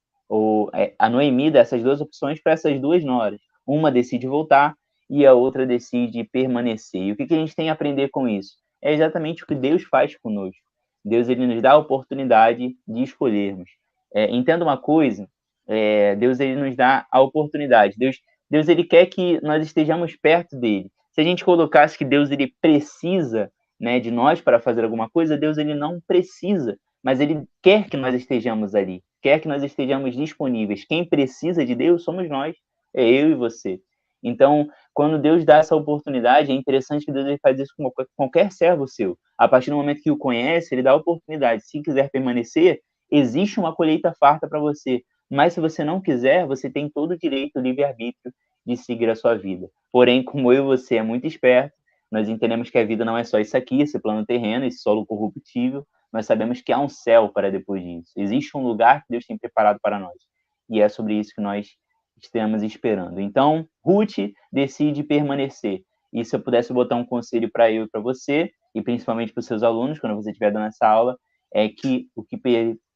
[SPEAKER 2] A Noemi dá essas duas opções para essas duas noras. Uma decide voltar e a outra decide permanecer. E o que a gente tem a aprender com isso? É exatamente o que Deus faz conosco. Deus, ele nos dá a oportunidade de escolhermos. Entenda uma coisa, Deus, ele nos dá a oportunidade. Deus, ele quer que nós estejamos perto dele. Se a gente colocasse que Deus, ele precisa, né, de nós para fazer alguma coisa, Deus, ele não precisa, mas ele quer que nós estejamos ali, quer que nós estejamos disponíveis. Quem precisa de Deus somos nós, é eu e você. Então, quando Deus dá essa oportunidade, é interessante que Deus, ele faz isso com qualquer servo seu. A partir do momento que o conhece, ele dá a oportunidade. Se quiser permanecer, existe uma colheita farta para você. Mas se você não quiser, você tem todo o direito, o livre-arbítrio de seguir a sua vida. Porém, como eu e você é muito esperto, nós entendemos que a vida não é só isso aqui, esse plano terreno, esse solo corruptível. Nós sabemos que há um céu para depois disso. Existe um lugar que Deus tem preparado para nós. E é sobre isso que nós estamos esperando. Então, Ruth decide permanecer. E se eu pudesse botar um conselho para eu e para você, e principalmente para os seus alunos, quando você estiver dando essa aula, é que o que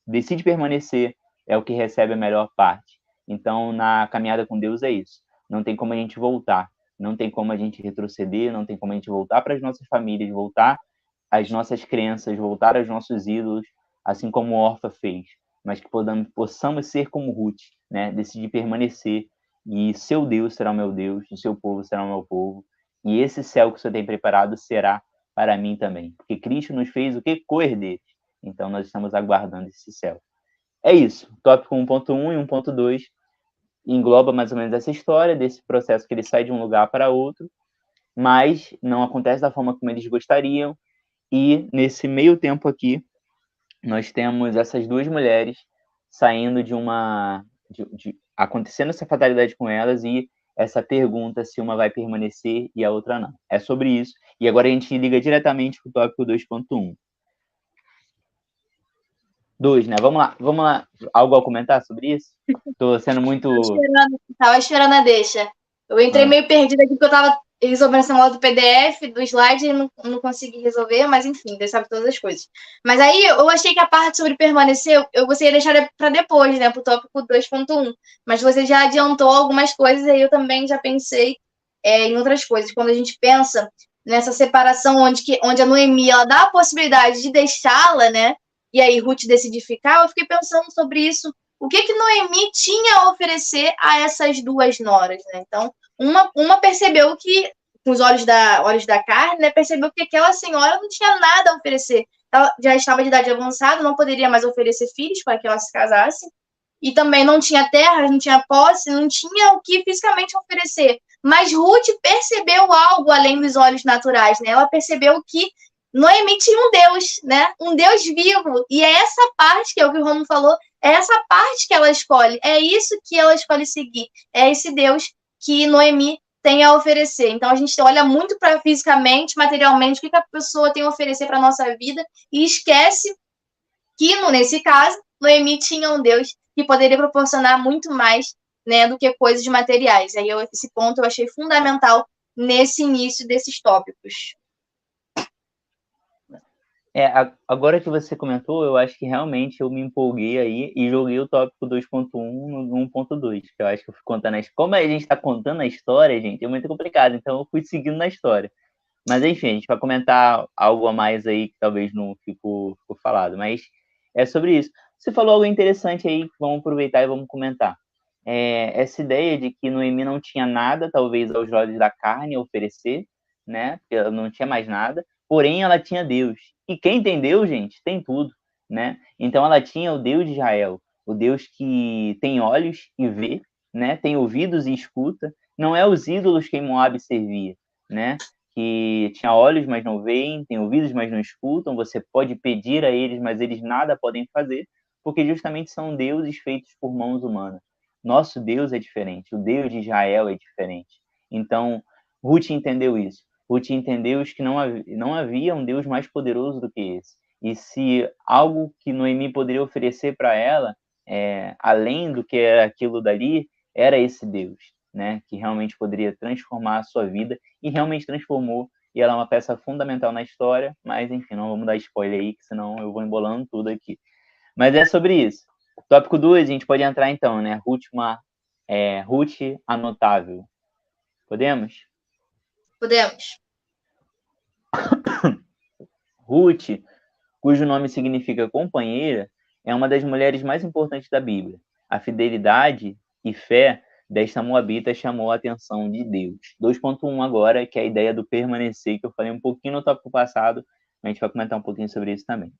[SPEAKER 2] decide permanecer é o que recebe a melhor parte. Então, na caminhada com Deus é isso. Não tem como a gente voltar, não tem como a gente retroceder, não tem como a gente voltar para as nossas famílias, voltar às nossas crenças, voltar aos nossos ídolos, assim como Orfa fez, mas que possamos ser como Ruth, né? Decidir permanecer, e seu Deus será o meu Deus, o seu povo será o meu povo, e esse céu que o Senhor tem preparado será para mim também, porque Cristo nos fez o que? Co-herdeiros. Então, nós estamos aguardando esse céu. É isso. Tópico 1.1 e 1.2 engloba mais ou menos essa história, desse processo que ele sai de um lugar para outro, mas não acontece da forma como eles gostariam, e nesse meio tempo aqui, nós temos essas duas mulheres saindo acontecendo essa fatalidade com elas, e essa pergunta se uma vai permanecer e a outra não. É sobre isso. E agora a gente liga diretamente para o tópico 2.1. 2, né? Vamos lá. Algo a comentar sobre isso? Estou sendo muito...
[SPEAKER 1] Tava esperando a deixa. Eu entrei meio perdida aqui porque eu tava resolvendo essa moda do PDF, do slide, e não consegui resolver, mas enfim, Deus sabe todas as coisas. Mas aí eu achei que a parte sobre permanecer, eu gostaria de deixar para depois, né, pro tópico 2.1. Mas você já adiantou algumas coisas, e aí eu também já pensei em outras coisas. Quando a gente pensa nessa separação onde a Noemi, ela dá a possibilidade de deixá-la, né, e aí Ruth decide ficar, eu fiquei pensando sobre isso. O que Noemi tinha a oferecer a essas duas noras, né? Então, uma percebeu que, com os olhos da carne, né, percebeu que aquela senhora não tinha nada a oferecer. Ela já estava de idade avançada, não poderia mais oferecer filhos para que ela se casasse, e também não tinha terra, não tinha posse, não tinha o que fisicamente oferecer. Mas Ruth percebeu algo além dos olhos naturais, né? Ela percebeu que Noemi tinha um Deus, né? Um Deus vivo. E é essa parte, que é o que o Romulo falou, é essa parte que ela escolhe. É isso que ela escolhe seguir. É esse Deus que Noemi tem a oferecer. Então, a gente olha muito para fisicamente, materialmente, o que a pessoa tem a oferecer para a nossa vida, e esquece que, nesse caso, Noemi tinha um Deus que poderia proporcionar muito mais, né, do que coisas materiais. Aí esse ponto eu achei fundamental nesse início desses tópicos.
[SPEAKER 2] Agora que você comentou, eu acho que realmente eu me empolguei aí e joguei o tópico 2.1 no 1.2, que eu acho que eu fui contando como a gente está contando a história, gente, é muito complicado, então eu fui seguindo na história. Mas enfim, a gente vai comentar algo a mais aí que talvez não ficou falado, mas é sobre isso. Você falou algo interessante aí, vamos aproveitar e vamos comentar. Essa ideia de que Noemi não tinha nada, talvez, aos olhos da carne a oferecer, né? Porque ela não tinha mais nada, porém ela tinha Deus. E quem tem Deus, gente, tem tudo, né? Então ela tinha o Deus de Israel, o Deus que tem olhos e vê, né? Tem ouvidos e escuta. Não é os ídolos que Moabe servia, né? Que tinha olhos, mas não veem, tem ouvidos, mas não escutam. Você pode pedir a eles, mas eles nada podem fazer, porque justamente são deuses feitos por mãos humanas. Nosso Deus é diferente, o Deus de Israel é diferente. Então, Ruth entendeu isso. Ruth entendeu que não havia um Deus mais poderoso do que esse. E se algo que Noemi poderia oferecer para ela, além do que era aquilo dali, era esse Deus, né? Que realmente poderia transformar a sua vida e realmente transformou. E ela é uma peça fundamental na história, mas enfim, não vamos dar spoiler aí, que senão eu vou embolando tudo aqui. Mas é sobre isso. Tópico 2, a gente pode entrar então, né? Ruth anotável. Podemos?
[SPEAKER 1] Podemos.
[SPEAKER 2] Ruth, cujo nome significa companheira, é uma das mulheres mais importantes da Bíblia. A fidelidade e fé desta moabita chamou a atenção de Deus. 2.1 agora, que é a ideia do permanecer, que eu falei um pouquinho no tópico passado, mas a gente vai comentar um pouquinho sobre isso também.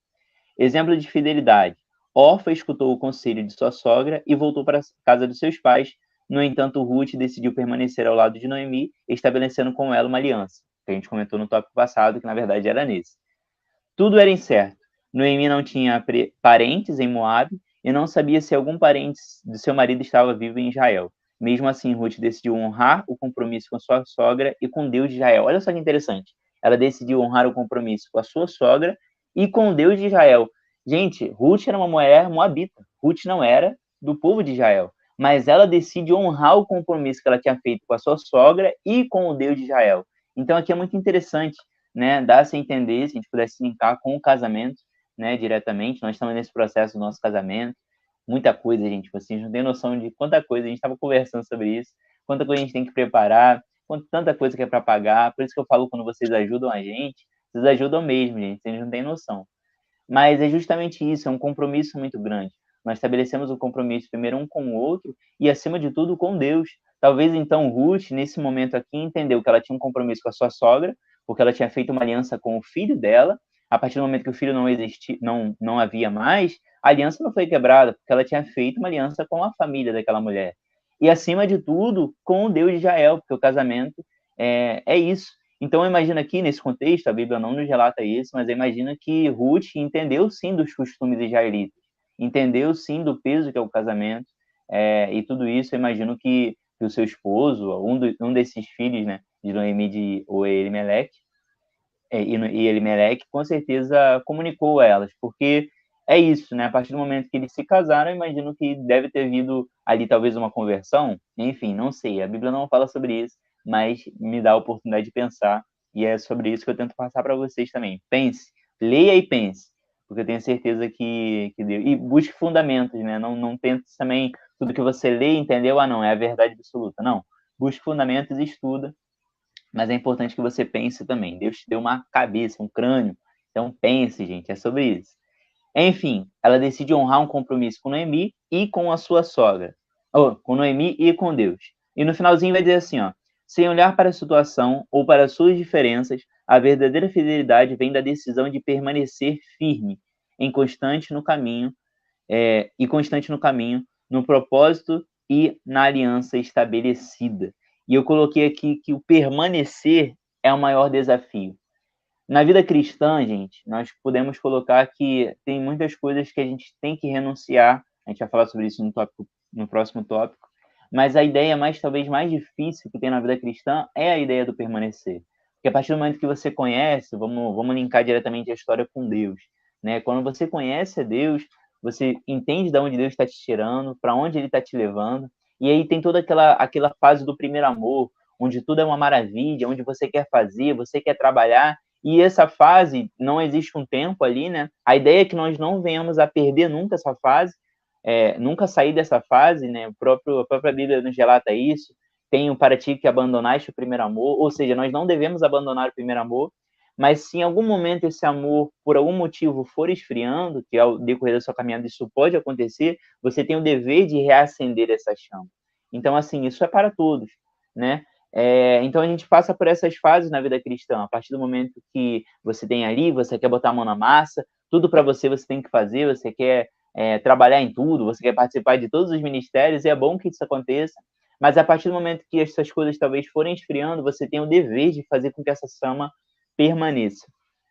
[SPEAKER 2] Exemplo de fidelidade. Orfa escutou o conselho de sua sogra e voltou para a casa dos seus pais. No entanto, Ruth decidiu permanecer ao lado de Noemi, estabelecendo com ela uma aliança, que a gente comentou no tópico passado, que na verdade era nesse. Tudo era incerto. Noemi não tinha parentes em Moabe e não sabia se algum parente de seu marido estava vivo em Israel. Mesmo assim, Ruth decidiu honrar o compromisso com sua sogra e com Deus de Israel. Olha só que interessante. Ela decidiu honrar o compromisso com a sua sogra e com Deus de Israel. Gente, Ruth era uma mulher moabita. Ruth não era do povo de Israel. Mas ela decide honrar o compromisso que ela tinha feito com a sua sogra e com o Deus de Israel. Então aqui é muito interessante, né? Dá-se a entender, se a gente pudesse linkar com o casamento, né, diretamente. Nós estamos nesse processo do nosso casamento. Muita coisa, gente. Vocês não têm noção de quanta coisa. A gente estava conversando sobre isso. Quanta coisa a gente tem que preparar. Tanta coisa que é para pagar. Por isso que eu falo, quando vocês ajudam a gente, vocês ajudam mesmo, gente. Vocês não têm noção. Mas é justamente isso. É um compromisso muito grande. Nós estabelecemos o compromisso primeiro um com o outro e, acima de tudo, com Deus. Talvez, então, Ruth, nesse momento aqui, entendeu que ela tinha um compromisso com a sua sogra, porque ela tinha feito uma aliança com o filho dela. A partir do momento que o filho não existia, não havia mais, a aliança não foi quebrada, porque ela tinha feito uma aliança com a família daquela mulher. E, acima de tudo, com o Deus de Israel, porque o casamento é isso. Então, imagina aqui, nesse contexto, a Bíblia não nos relata isso, mas imagina que Ruth entendeu, sim, dos costumes israelitas, entendeu, sim, do peso que é o casamento, e tudo isso, eu imagino que o seu esposo, um desses filhos, né, de Noemi de Elimelec, e Elimelec, com certeza comunicou a elas, porque é isso, né? A partir do momento que eles se casaram, eu imagino que deve ter havido ali talvez uma conversão, enfim, não sei, a Bíblia não fala sobre isso, mas me dá a oportunidade de pensar, e é sobre isso que eu tento passar para vocês também. Pense, leia e pense, porque eu tenho certeza que Deus... E busque fundamentos, né? Não tente também tudo que você lê, entendeu? Não, é a verdade absoluta. Não, busque fundamentos e estuda, mas é importante que você pense também. Deus te deu uma cabeça, um crânio, então pense, gente, é sobre isso. Enfim, ela decide honrar um compromisso com Noemi e com a sua sogra. Com Noemi e com Deus. E no finalzinho vai dizer assim, ó, sem olhar para a situação ou para as suas diferenças, a verdadeira fidelidade vem da decisão de permanecer firme, constante no caminho, no propósito e na aliança estabelecida. E eu coloquei aqui que o permanecer é o maior desafio. Na vida cristã, gente, nós podemos colocar que tem muitas coisas que a gente tem que renunciar. A gente vai falar sobre isso no próximo tópico. Mas a ideia talvez mais difícil que tem na vida cristã é a ideia do permanecer. Porque a partir do momento que você conhece, vamos linkar diretamente a história com Deus, né? Quando você conhece a Deus, você entende de onde Deus está te tirando, para onde Ele está te levando. E aí tem toda aquela fase do primeiro amor, onde tudo é uma maravilha, onde você quer fazer, você quer trabalhar, E essa fase, não existe um tempo ali, né? A ideia é que nós não venhamos a perder nunca essa fase, nunca sair dessa fase, né? A própria Bíblia nos relata isso. Tenho para ti que abandonaste o primeiro amor, ou seja, nós não devemos abandonar o primeiro amor, mas se em algum momento esse amor, por algum motivo, for esfriando, que ao decorrer da sua caminhada isso pode acontecer, você tem o dever de reacender essa chama. Então, assim, isso é para todos, né? Então a gente passa por essas fases na vida cristã. A partir do momento que você tem ali, você quer botar a mão na massa, tudo para você tem que fazer, você quer trabalhar em tudo, você quer participar de todos os ministérios, e é bom que isso aconteça. Mas a partir do momento que essas coisas talvez forem esfriando, você tem o dever de fazer com que essa chama permaneça.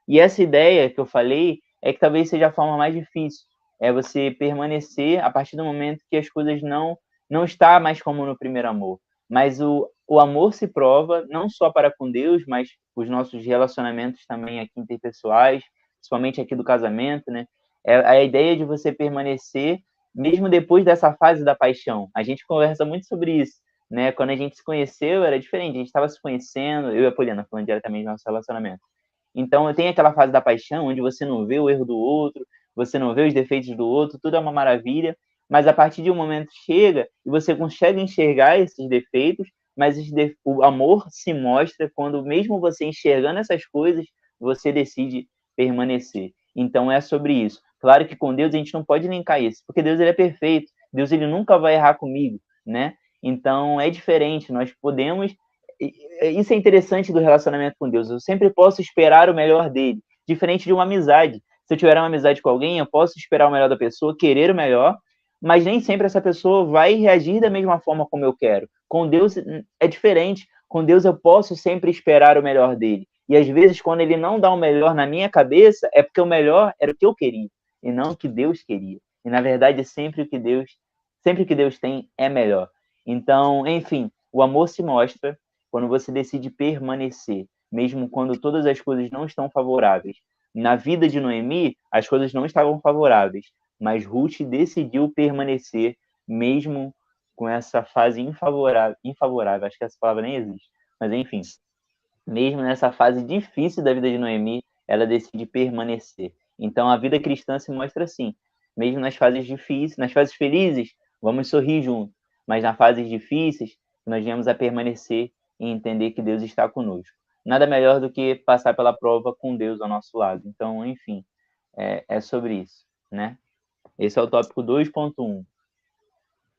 [SPEAKER 2] E essa ideia que eu falei é que talvez seja a forma mais difícil, é você permanecer a partir do momento que as coisas não está mais como no primeiro amor. Mas o amor se prova não só para com Deus, mas os nossos relacionamentos também aqui interpessoais, principalmente aqui do casamento, né? É a ideia de você permanecer mesmo depois dessa fase da paixão. A gente conversa muito sobre isso, né? Quando a gente se conheceu, era diferente. A gente estava se conhecendo, eu e a Poliana, falando diretamente do nosso relacionamento. Então, eu tenho aquela fase da paixão, onde você não vê o erro do outro, você não vê os defeitos do outro, tudo é uma maravilha, mas a partir de um momento chega e você consegue enxergar esses defeitos, mas o amor se mostra quando, mesmo você enxergando essas coisas, você decide permanecer. Então, é sobre isso. Claro que com Deus a gente não pode linkar isso, porque Deus ele é perfeito, Deus ele nunca vai errar comigo, né? Então, é diferente, nós podemos... Isso é interessante do relacionamento com Deus, eu sempre posso esperar o melhor dele, diferente de uma amizade. Se eu tiver uma amizade com alguém, eu posso esperar o melhor da pessoa, querer o melhor, mas nem sempre essa pessoa vai reagir da mesma forma como eu quero. Com Deus é diferente. Com Deus eu posso sempre esperar o melhor dele. E às vezes, quando ele não dá o melhor na minha cabeça, é porque o melhor era o que eu queria, e não o que Deus queria. E na verdade, sempre que Deus tem é melhor. Então, enfim, o amor se mostra quando você decide permanecer, mesmo quando todas as coisas não estão favoráveis. Na vida de Noemi, as coisas não estavam favoráveis, mas Ruth decidiu permanecer, mesmo com essa fase infavorável, acho que essa palavra nem existe, mas enfim, mesmo nessa fase difícil da vida de Noemi, ela decide permanecer. Então a vida cristã se mostra assim, mesmo nas fases difíceis, nas fases felizes, vamos sorrir junto, mas nas fases difíceis, nós viemos a permanecer e entender que Deus está conosco. Nada melhor do que passar pela prova com Deus ao nosso lado. Então, enfim, é sobre isso, né? Esse é o tópico 2.1.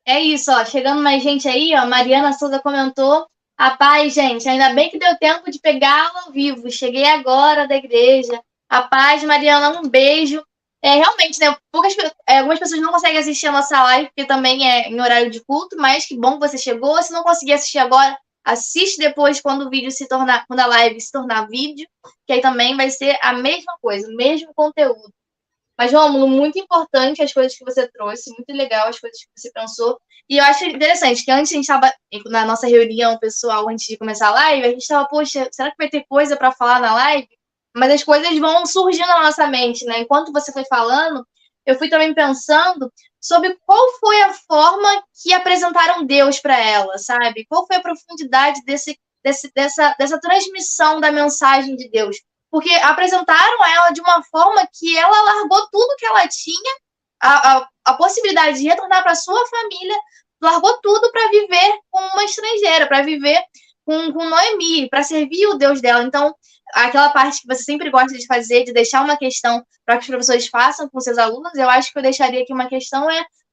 [SPEAKER 1] É isso, ó. Chegando mais gente aí, ó. Mariana Souza comentou. A paz, gente. Ainda bem que deu tempo de pegá-la ao vivo. Cheguei agora da igreja. A paz, Mariana, um beijo. Realmente, né? Algumas pessoas não conseguem assistir a nossa live, porque também é em horário de culto, mas que bom que você chegou. Se não conseguir assistir agora, assiste depois quando a live se tornar vídeo, que aí também vai ser a mesma coisa, o mesmo conteúdo. Mas, Rômulo, muito importante as coisas que você trouxe, muito legal as coisas que você pensou. E eu acho interessante que antes a gente estava, na nossa reunião pessoal, antes de começar a live, a gente estava, poxa, será que vai ter coisa para falar na live? Mas as coisas vão surgindo na nossa mente, né? Enquanto você foi falando, eu fui também pensando sobre qual foi a forma que apresentaram Deus para ela, sabe? Qual foi a profundidade dessa transmissão da mensagem de Deus? Porque apresentaram ela de uma forma que ela largou tudo que ela tinha, a possibilidade de retornar para sua família, largou tudo para viver com uma estrangeira, para viver com Noemi, para servir o Deus dela. Então, aquela parte que você sempre gosta de fazer, de deixar uma questão para que os professores façam com seus alunos, eu acho que eu deixaria aqui uma questão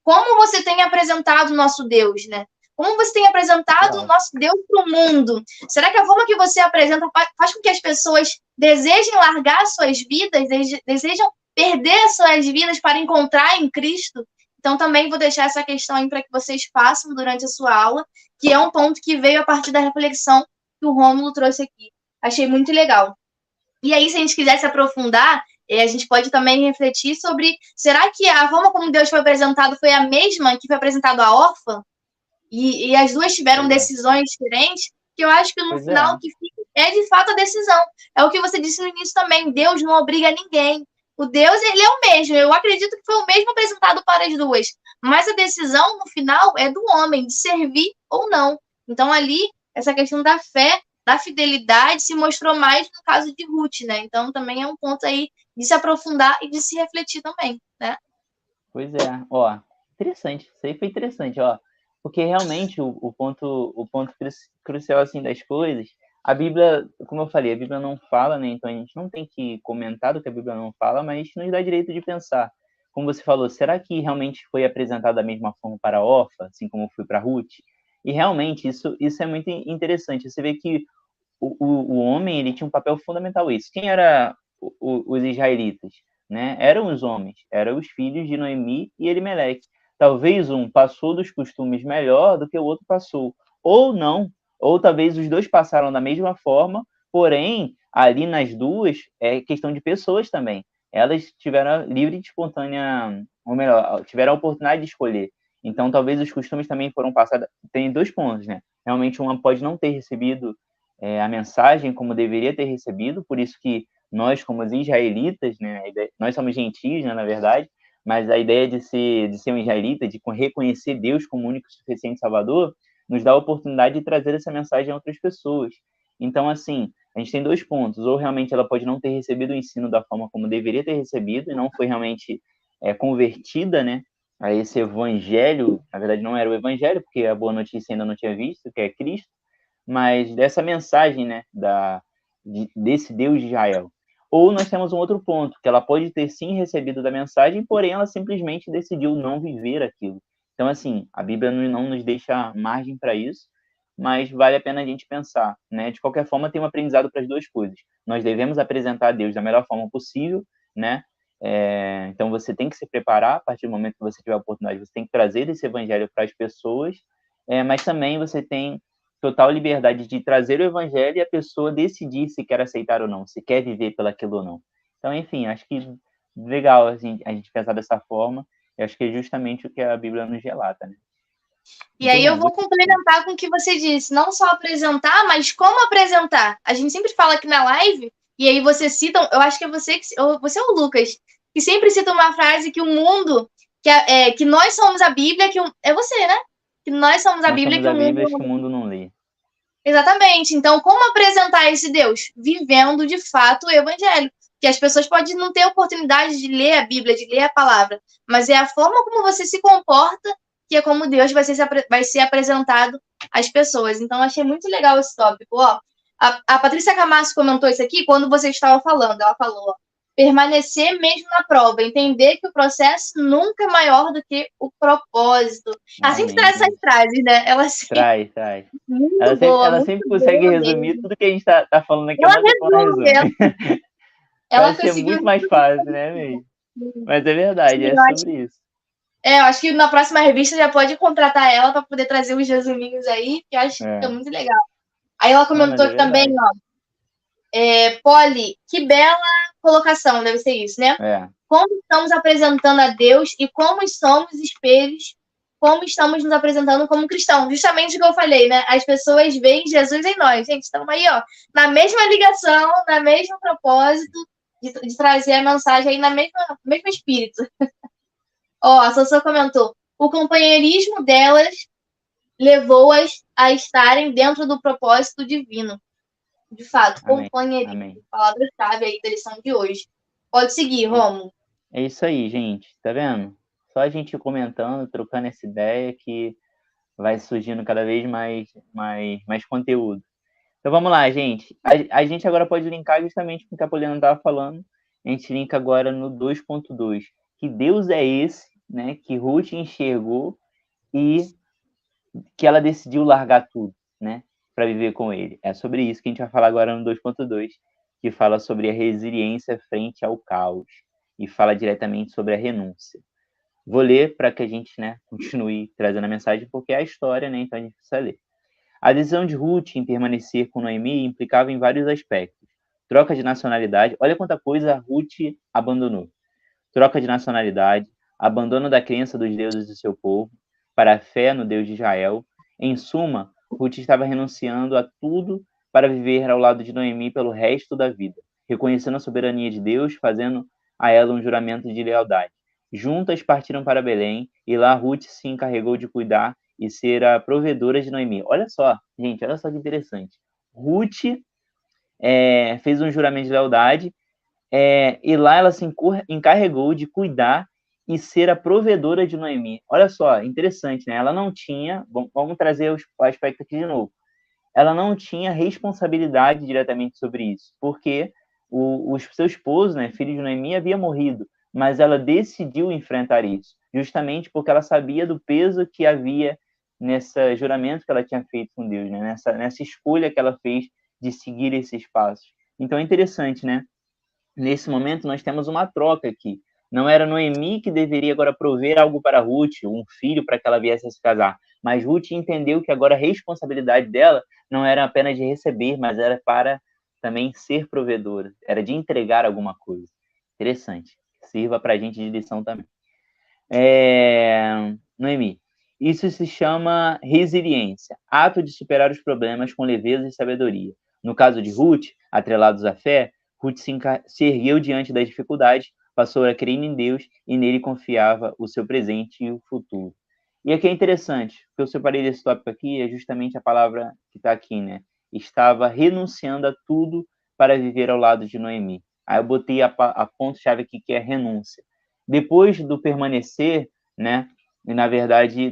[SPEAKER 1] como você tem apresentado o nosso Deus, né? Como você tem apresentado o nosso Deus para o mundo? Será que a forma que você apresenta faz com que as pessoas desejem largar suas vidas, desejam perder suas vidas para encontrar em Cristo? Então, também vou deixar essa questão aí para que vocês façam durante a sua aula, que é um ponto que veio a partir da reflexão que o Rômulo trouxe aqui. Achei muito legal. E aí, se a gente quiser se aprofundar, a gente pode também refletir sobre, será que a forma como Deus foi apresentado foi a mesma que foi apresentado à órfã? E as duas tiveram decisões diferentes, que eu acho que no final o que fica é de fato a decisão. É o que você disse no início também, Deus não obriga ninguém. O Deus, ele é o mesmo. Eu acredito que foi o mesmo apresentado para as duas. Mas a decisão, no final, é do homem, de servir ou não. Então, ali, essa questão da fé da fidelidade se mostrou mais no caso de Ruth, né? Então também é um ponto aí de se aprofundar e de se refletir também, né?
[SPEAKER 2] Pois é, ó, interessante, isso aí foi interessante, ó, porque realmente o ponto crucial, assim, das coisas, a Bíblia, como eu falei, a Bíblia não fala, né, então a gente não tem que comentar do que a Bíblia não fala, mas nos dá direito de pensar. Como você falou, será que realmente foi apresentado da mesma forma para a Orfa, assim como foi para Ruth? E realmente isso é muito interessante, você vê que o homem, ele tinha um papel fundamental nisso. Quem era os israelitas? Né? Eram os homens, eram os filhos de Noemi e Elimeleque. Talvez um passou dos costumes melhor do que o outro passou, ou não, ou talvez os dois passaram da mesma forma, porém, ali nas duas, é questão de pessoas também. Elas tiveram livre e espontânea, ou melhor, tiveram a oportunidade de escolher. Então, talvez os costumes também foram passados. Tem dois pontos, né? Realmente, uma pode não ter recebido a mensagem como deveria ter recebido, por isso que nós, como os israelitas, né, nós somos gentios, né, na verdade, mas a ideia de ser um israelita, de reconhecer Deus como único e suficiente Salvador, nos dá a oportunidade de trazer essa mensagem a outras pessoas. Então, assim, a gente tem dois pontos. Ou realmente ela pode não ter recebido o ensino da forma como deveria ter recebido, e não foi realmente convertida, né, a esse evangelho. Na verdade, não era o evangelho, porque a boa notícia ainda não tinha visto, que é Cristo, mas dessa mensagem, né, desse Deus de Israel. Ou nós temos um outro ponto, que ela pode ter sim recebido da mensagem, porém ela simplesmente decidiu não viver aquilo. Então, assim, a Bíblia não nos deixa margem para isso, mas vale a pena a gente pensar, né? De qualquer forma, tem um aprendizado para as duas coisas. Nós devemos apresentar a Deus da melhor forma possível, né? Então, você tem que se preparar a partir do momento que você tiver a oportunidade, você tem que trazer esse evangelho para as pessoas, mas também você tem total liberdade de trazer o evangelho e a pessoa decidir se quer aceitar ou não, se quer viver pelaquilo ou não. Então, enfim, acho que legal assim, a gente pensar dessa forma, e acho que é justamente o que a Bíblia nos relata, né?
[SPEAKER 1] E
[SPEAKER 2] Muito
[SPEAKER 1] aí eu
[SPEAKER 2] bom,
[SPEAKER 1] vou complementar com o que você disse, não só apresentar, mas como apresentar. A gente sempre fala aqui na live, e aí você cita, eu acho que é você ou o Lucas, que sempre cita uma frase que o mundo, que nós somos a Bíblia, é você, né? Que nós somos a
[SPEAKER 2] nós
[SPEAKER 1] Bíblia
[SPEAKER 2] somos
[SPEAKER 1] que
[SPEAKER 2] a
[SPEAKER 1] o
[SPEAKER 2] Bíblia que o
[SPEAKER 1] mundo.
[SPEAKER 2] mundo não lê.
[SPEAKER 1] Exatamente. Então, como apresentar esse Deus? Vivendo de fato o Evangelho. Que as pessoas podem não ter a oportunidade de ler a Bíblia, de ler a palavra, mas é a forma como você se comporta que é como Deus vai ser apresentado às pessoas. Então, achei muito legal esse tópico. Ó, a Patrícia Camasso comentou isso aqui quando você estava falando. Ela falou: ó, permanecer mesmo na prova, entender que o processo nunca é maior do que o propósito. A gente
[SPEAKER 2] Amém,
[SPEAKER 1] traz essas
[SPEAKER 2] gente.
[SPEAKER 1] frases, né? Ela sempre
[SPEAKER 2] Traz, traz.
[SPEAKER 1] muito boa,
[SPEAKER 2] Ela
[SPEAKER 1] muito
[SPEAKER 2] sempre consegue
[SPEAKER 1] boa
[SPEAKER 2] resumir
[SPEAKER 1] mesmo.
[SPEAKER 2] tudo que a gente tá falando aqui, é
[SPEAKER 1] Ela
[SPEAKER 2] uma que ela
[SPEAKER 1] resume,
[SPEAKER 2] resume. Eu
[SPEAKER 1] ela
[SPEAKER 2] acho que é
[SPEAKER 1] conseguiu.
[SPEAKER 2] muito mais fácil, né, mesmo? Mas é verdade,
[SPEAKER 1] Sim,
[SPEAKER 2] é sobre isso.
[SPEAKER 1] eu acho que na próxima revista já pode contratar ela para poder trazer os resuminhos aí, que eu acho que fica
[SPEAKER 2] É.
[SPEAKER 1] muito legal. Aí ela
[SPEAKER 2] Não, mas
[SPEAKER 1] comentou
[SPEAKER 2] é
[SPEAKER 1] aqui também,
[SPEAKER 2] verdade.
[SPEAKER 1] ó, Polly, que bela colocação, deve ser isso, né?
[SPEAKER 2] É.
[SPEAKER 1] Como estamos apresentando a Deus e como somos espelhos, como estamos nos apresentando como cristãos. Justamente o que eu falei, né? As pessoas veem Jesus em nós. Gente, estamos aí, ó, na mesma ligação, na mesmo propósito de trazer a mensagem aí no mesmo espírito. Ó, a Sansão comentou: o companheirismo delas levou-as a estarem dentro do propósito divino. De fato,
[SPEAKER 2] Amém.
[SPEAKER 1] companheirismo,
[SPEAKER 2] Amém.
[SPEAKER 1] palavra-chave aí da lição de hoje. Pode seguir, Romulo.
[SPEAKER 2] É isso aí, gente. Tá vendo? Só a gente comentando, trocando essa ideia que vai surgindo cada vez mais conteúdo. Então vamos lá, gente. A gente agora pode linkar justamente com o que a Poliana estava falando. A gente linka agora no 2.2. Que Deus é esse, né? Que Ruth enxergou e que ela decidiu largar tudo, né? Para viver com ele. É sobre isso que a gente vai falar agora no 2.2, que fala sobre a resiliência frente ao caos e fala diretamente sobre a renúncia. Vou ler para que a gente, né, continue trazendo a mensagem, porque é a história, né? Então a gente precisa ler. A decisão de Ruth em permanecer com Noemi implicava em vários aspectos. Troca de nacionalidade, olha quanta coisa Ruth abandonou. Troca de nacionalidade, abandono da crença dos deuses do seu povo para a fé no Deus de Israel. Em suma, Ruth estava renunciando a tudo para viver ao lado de Noemi pelo resto da vida, reconhecendo a soberania de Deus, fazendo a ela um juramento de lealdade. Juntas partiram para Belém e lá Ruth se encarregou de cuidar e ser a provedora de Noemi. Olha só, gente, olha só que interessante. Ruth fez um juramento de lealdade, e lá ela se encarregou de cuidar e ser a provedora de Noemi. Olha só, interessante, né? Ela não tinha, vamos trazer o aspecto aqui de novo, ela não tinha responsabilidade diretamente sobre isso, porque o seu esposo, né, filho de Noemi, havia morrido, mas ela decidiu enfrentar isso, justamente porque ela sabia do peso que havia nesse juramento que ela tinha feito com Deus, né, nessa escolha que ela fez de seguir esses passos. Então é interessante, né? Nesse momento nós temos uma troca aqui. Não era Noemi que deveria agora prover algo para Ruth, um filho para que ela viesse a se casar, mas Ruth entendeu que agora a responsabilidade dela não era apenas de receber, mas era para também ser provedora, era de entregar alguma coisa. Interessante. Sirva para a gente de lição também. Noemi, isso se chama resiliência, ato de superar os problemas com leveza e sabedoria. No caso de Ruth, atrelados à fé, Ruth se ergueu diante das dificuldades, passou a crer em Deus e nele confiava o seu presente e o futuro. E aqui é interessante, o que eu separei desse tópico aqui é justamente a palavra que está aqui, né? Estava renunciando a tudo para viver ao lado de Noemi. Aí eu botei a ponto-chave aqui, que é renúncia. Depois do permanecer, né? E na verdade,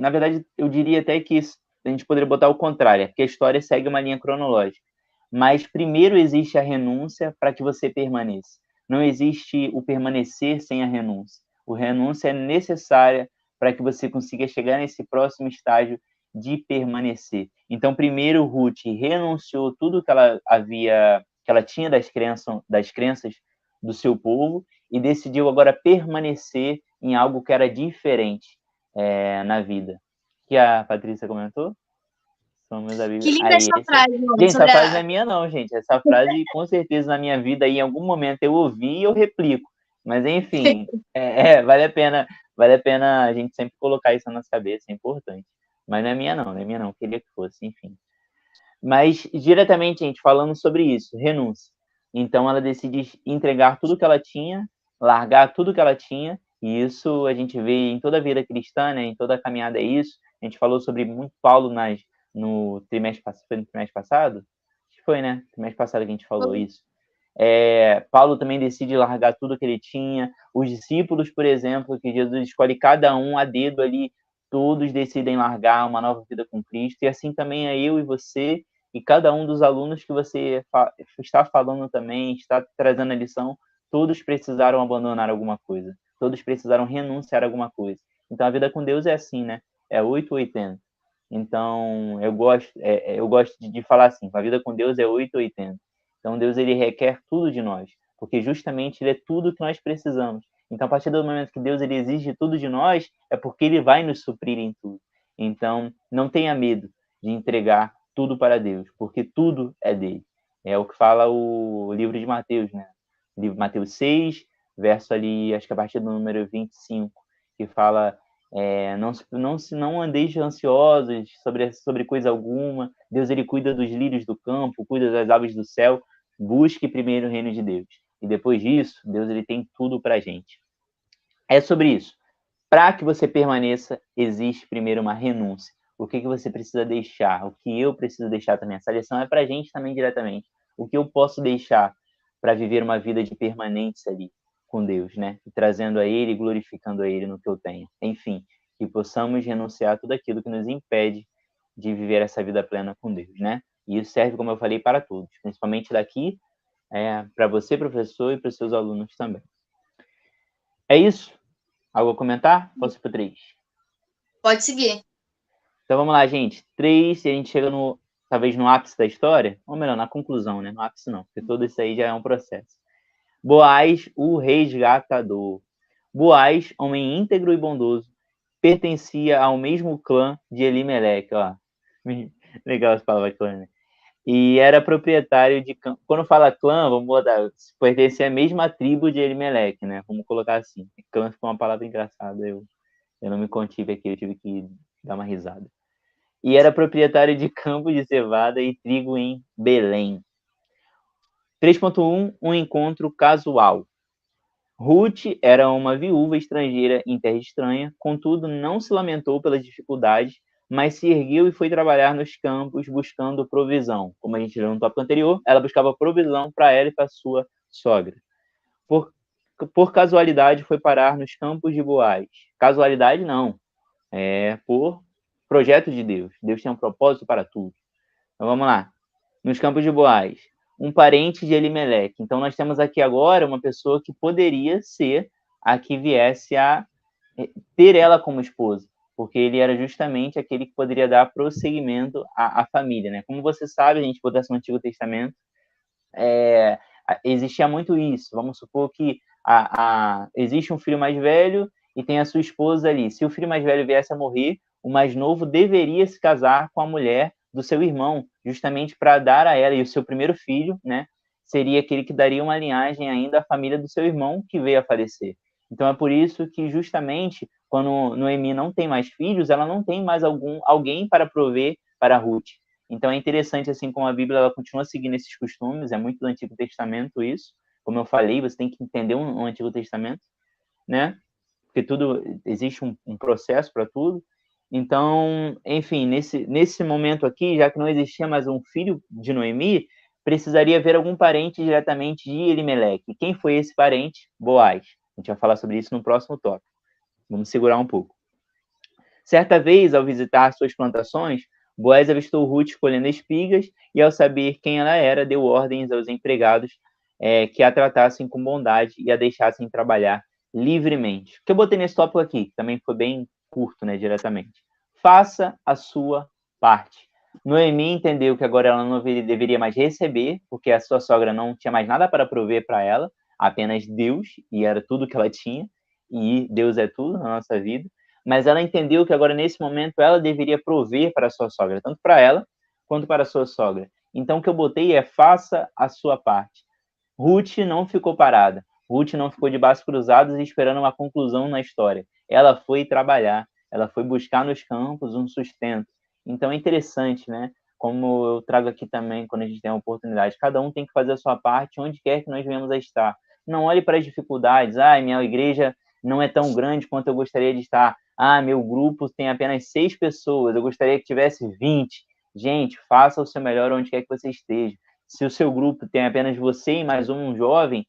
[SPEAKER 2] eu diria até que a gente poderia botar o contrário, porque a história segue uma linha cronológica. Mas primeiro existe a renúncia para que você permaneça. Não existe o permanecer sem a renúncia. A renúncia é necessária para que você consiga chegar nesse próximo estágio de permanecer. Então, primeiro Ruth renunciou tudo que ela tinha das crenças do seu povo e decidiu agora permanecer em algo que era diferente na vida. Que a Patrícia comentou? São meus amigos.
[SPEAKER 1] Que linda
[SPEAKER 2] Aí,
[SPEAKER 1] essa frase, mano,
[SPEAKER 2] gente, essa
[SPEAKER 1] sobre
[SPEAKER 2] frase não
[SPEAKER 1] a...
[SPEAKER 2] é minha, não, gente. Essa frase, com certeza, na minha vida, aí, em algum momento eu ouvi e eu replico. Mas, enfim, vale a pena a gente sempre colocar isso na nossa cabeça, é importante. Mas não é minha, não, eu queria que fosse, enfim. Mas, diretamente, gente, falando sobre isso, renúncia. Então, ela decide entregar tudo que ela tinha, largar tudo que ela tinha, e isso a gente vê em toda a vida cristã, né? Em toda a caminhada é isso. A gente falou sobre muito Paulo no trimestre passado? Acho que foi, né? Trimestre passado que a gente falou isso. Paulo também decide largar tudo que ele tinha. Os discípulos, por exemplo, que Jesus escolhe cada um a dedo ali, todos decidem largar uma nova vida com Cristo. E assim também é eu e você, e cada um dos alunos que você está falando também, está trazendo a lição, todos precisaram abandonar alguma coisa. Todos precisaram renunciar a alguma coisa. Então a vida com Deus é assim, né? É 880. Então eu gosto de falar assim, a vida com Deus é 880. Então Deus ele requer tudo de nós, porque justamente ele é tudo que nós precisamos. Então a partir do momento que Deus ele exige tudo de nós, é porque ele vai nos suprir em tudo. Então não tenha medo de entregar tudo para Deus, porque tudo é dele. É o que fala o livro de Mateus, né? O livro de Mateus 6, verso ali, acho que a partir do número 25, que fala não andeis ansiosos sobre coisa alguma. Deus ele cuida dos lírios do campo, cuida das aves do céu. Busque primeiro o reino de Deus. E depois disso, Deus ele tem tudo para a gente. É sobre isso. Para que você permaneça, existe primeiro uma renúncia. O que você precisa deixar? O que eu preciso deixar também? Essa lição é para a gente também diretamente. O que eu posso deixar para viver uma vida de permanência ali com Deus, né? E trazendo a Ele, glorificando a Ele no que eu tenho. Enfim, que possamos renunciar a tudo aquilo que nos impede de viver essa vida plena com Deus, né? E isso serve, como eu falei, para todos, principalmente daqui, para você, professor, e para os seus alunos também. É isso? Algo a comentar? Posso ir para 3?
[SPEAKER 1] Pode seguir.
[SPEAKER 2] Então vamos lá, gente. 3, e a gente chega talvez no ápice da história, ou melhor, na conclusão, né? No ápice não, porque tudo isso aí já é um processo. Boaz, o resgatador. Boaz, homem íntegro e bondoso, pertencia ao mesmo clã de Elimeleque, ó. Legal as palavras clã, né? E era proprietário de campo. Quando fala clã, vamos botar, pertencia à mesma tribo de Elimeleque, né? Vamos colocar assim. Clã ficou uma palavra engraçada, eu não me contive aqui, eu tive que dar uma risada. E era proprietário de campo de cevada e trigo em Belém. 3.1, um encontro casual. Ruth era uma viúva estrangeira em terra estranha, contudo não se lamentou pelas dificuldades, mas se ergueu e foi trabalhar nos campos buscando provisão. Como a gente viu no tópico anterior, ela buscava provisão para ela e para sua sogra. Por casualidade, foi parar nos campos de Boaz. Casualidade, não. É por projeto de Deus. Deus tem um propósito para tudo. Então, vamos lá. Nos campos de Boaz, um parente de Elimeleque. Então, nós temos aqui agora uma pessoa que poderia ser a que viesse a ter ela como esposa, porque ele era justamente aquele que poderia dar prosseguimento à família, né? Como você sabe, a gente pudesse no Antigo Testamento, existia muito isso. Vamos supor que existe um filho mais velho e tem a sua esposa ali. Se o filho mais velho viesse a morrer, o mais novo deveria se casar com a mulher do seu irmão, justamente para dar a ela, e o seu primeiro filho, né, seria aquele que daria uma linhagem ainda à família do seu irmão que veio a falecer. Então é por isso que justamente quando Noemi não tem mais filhos, ela não tem mais alguém para prover para Ruth. Então é interessante assim como a Bíblia ela continua seguindo esses costumes, é muito do Antigo Testamento isso. Como eu falei, você tem que entender um Antigo Testamento, né? Porque tudo existe um processo para tudo. Então, enfim, nesse momento aqui, já que não existia mais um filho de Noemi, precisaria haver algum parente diretamente de Elimeleque. Quem foi esse parente? Boaz. A gente vai falar sobre isso no próximo tópico. Vamos segurar um pouco. Certa vez, ao visitar suas plantações, Boaz avistou Ruth colhendo espigas e, ao saber quem ela era, deu ordens aos empregados que a tratassem com bondade e a deixassem trabalhar livremente. O que eu botei nesse tópico aqui, que também foi bem curto, né, diretamente. Faça a sua parte. Noemi entendeu que agora ela não deveria mais receber, porque a sua sogra não tinha mais nada para prover para ela, apenas Deus, e era tudo que ela tinha, e Deus é tudo na nossa vida. Mas ela entendeu que agora, nesse momento, ela deveria prover para a sua sogra, tanto para ela quanto para a sua sogra. Então, o que eu botei é faça a sua parte. Ruth não ficou parada. Ruth não ficou de braços cruzados e esperando uma conclusão na história. Ela foi trabalhar, ela foi buscar nos campos um sustento. Então é interessante, né? Como eu trago aqui também, quando a gente tem a oportunidade, cada um tem que fazer a sua parte onde quer que nós venhamos a estar. Não olhe para as dificuldades. Minha igreja não é tão grande quanto eu gostaria de estar. Meu grupo tem apenas 6 pessoas, eu gostaria que tivesse 20. Gente, faça o seu melhor onde quer que você esteja. Se o seu grupo tem apenas você e mais um jovem,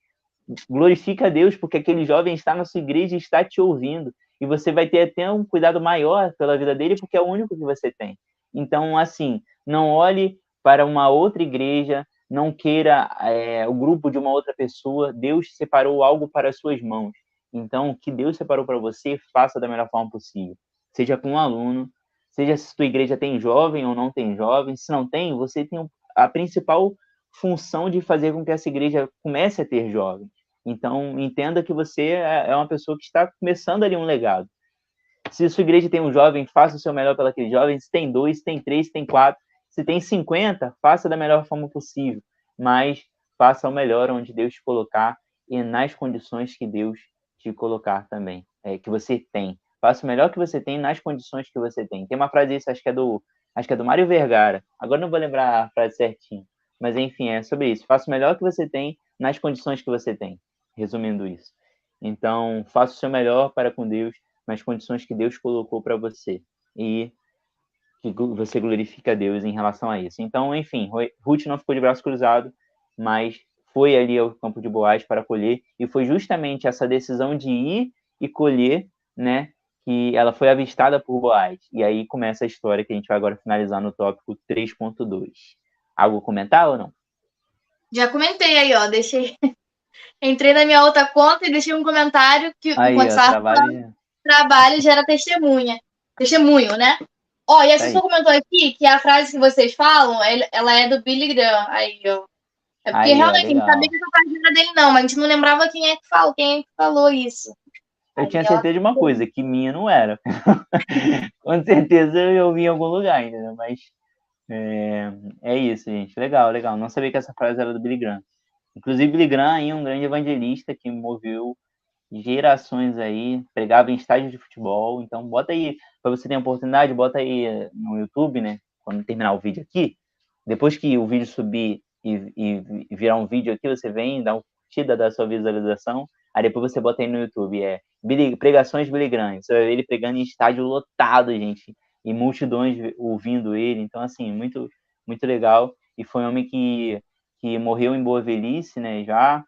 [SPEAKER 2] glorifica a Deus, porque aquele jovem está na sua igreja e está te ouvindo. E você vai ter até um cuidado maior pela vida dele, porque é o único que você tem. Então, assim, não olhe para uma outra igreja, não queira o grupo de uma outra pessoa. Deus separou algo para as suas mãos. Então, o que Deus separou para você, faça da melhor forma possível. Seja com um aluno, seja se sua igreja tem jovem ou não tem jovem. Se não tem, você tem a principal função de fazer com que essa igreja comece a ter jovens. Então, entenda que você é uma pessoa que está começando ali um legado. Se a sua igreja tem um jovem, faça o seu melhor pelaquele jovem. Se tem 2, se tem 3, se tem 4, se tem 50, faça da melhor forma possível. Mas faça o melhor onde Deus te colocar e nas condições que Deus te colocar também, que você tem. Faça o melhor que você tem nas condições que você tem. Tem uma frase isso, acho que é do Mário Vergara. Agora não vou lembrar a frase certinho. Mas, enfim, é sobre isso. Faça o melhor que você tem nas condições que você tem. Resumindo isso. Então, faça o seu melhor para com Deus nas condições que Deus colocou para você. E que você glorifica a Deus em relação a isso. Então, enfim, Ruth não ficou de braço cruzado, mas foi ali ao campo de Boaz para colher. E foi justamente essa decisão de ir e colher, né, que ela foi avistada por Boaz. E aí começa a história que a gente vai agora finalizar no tópico 3.2. Algo a comentar ou não?
[SPEAKER 1] Já comentei aí, ó. Deixei. Entrei na minha outra conta e deixei um comentário que,
[SPEAKER 2] Aí,
[SPEAKER 1] enquanto
[SPEAKER 2] ó,
[SPEAKER 1] estava falando, trabalho gera testemunha. Testemunho, né? Ó, e a pessoa comentou aqui que a frase que vocês falam, ela é do Billy Graham. Aí, ó. É porque
[SPEAKER 2] aí, ó,
[SPEAKER 1] realmente a gente sabia
[SPEAKER 2] legal.
[SPEAKER 1] que essa frase não era dele, não, mas a gente não lembrava quem é que falou isso.
[SPEAKER 2] Eu
[SPEAKER 1] Aí,
[SPEAKER 2] tinha
[SPEAKER 1] ó.
[SPEAKER 2] certeza de uma coisa, que minha não era. Com certeza eu vi em algum lugar ainda, mas é isso, gente. Legal, legal. Não sabia que essa frase era do Billy Graham. Inclusive, Billy Graham aí, um grande evangelista que moveu gerações aí, pregava em estádios de futebol. Então, bota aí, para você ter a oportunidade, bota aí no YouTube, né? Quando terminar o vídeo aqui. Depois que o vídeo subir e virar um vídeo aqui, você vem, dá uma curtida da sua visualização. Aí depois você bota aí no YouTube, pregações Billy Graham. Você vai ver ele pregando em estádio lotado, gente. e multidões ouvindo ele. Então, assim, muito, muito legal. E foi um homem que morreu em boa velhice, né, já,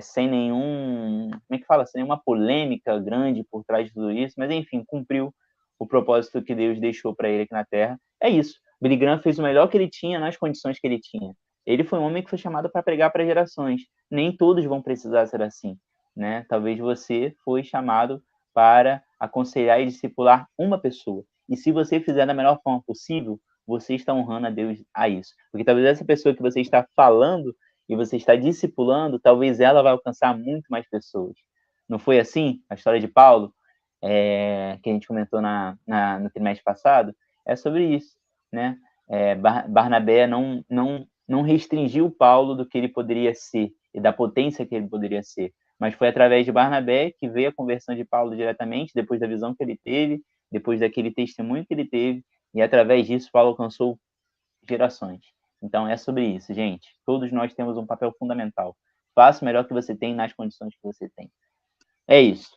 [SPEAKER 2] sem nenhum, como é que fala? Sem nenhuma polêmica grande por trás de tudo isso, mas, enfim, cumpriu o propósito que Deus deixou para ele aqui na Terra. É isso. Billy Graham fez o melhor que ele tinha nas condições que ele tinha. Ele foi um homem que foi chamado para pregar para gerações. Nem todos vão precisar ser assim, né? Talvez você foi chamado para aconselhar e discipular uma pessoa. E se você fizer da melhor forma possível, você está honrando a Deus a isso. Porque talvez essa pessoa que você está falando e você está discipulando, talvez ela vai alcançar muito mais pessoas. Não foi assim? A história de Paulo, que a gente comentou no trimestre passado, é sobre isso, né? Barnabé não restringiu Paulo do que ele poderia ser e da potência que ele poderia ser, mas foi através de Barnabé que veio a conversão de Paulo diretamente, depois da visão que ele teve, depois daquele testemunho que ele teve, e através disso Paulo alcançou gerações. Então é sobre isso, gente. Todos nós temos um papel fundamental. Faça o melhor que você tem nas condições que você tem. É isso.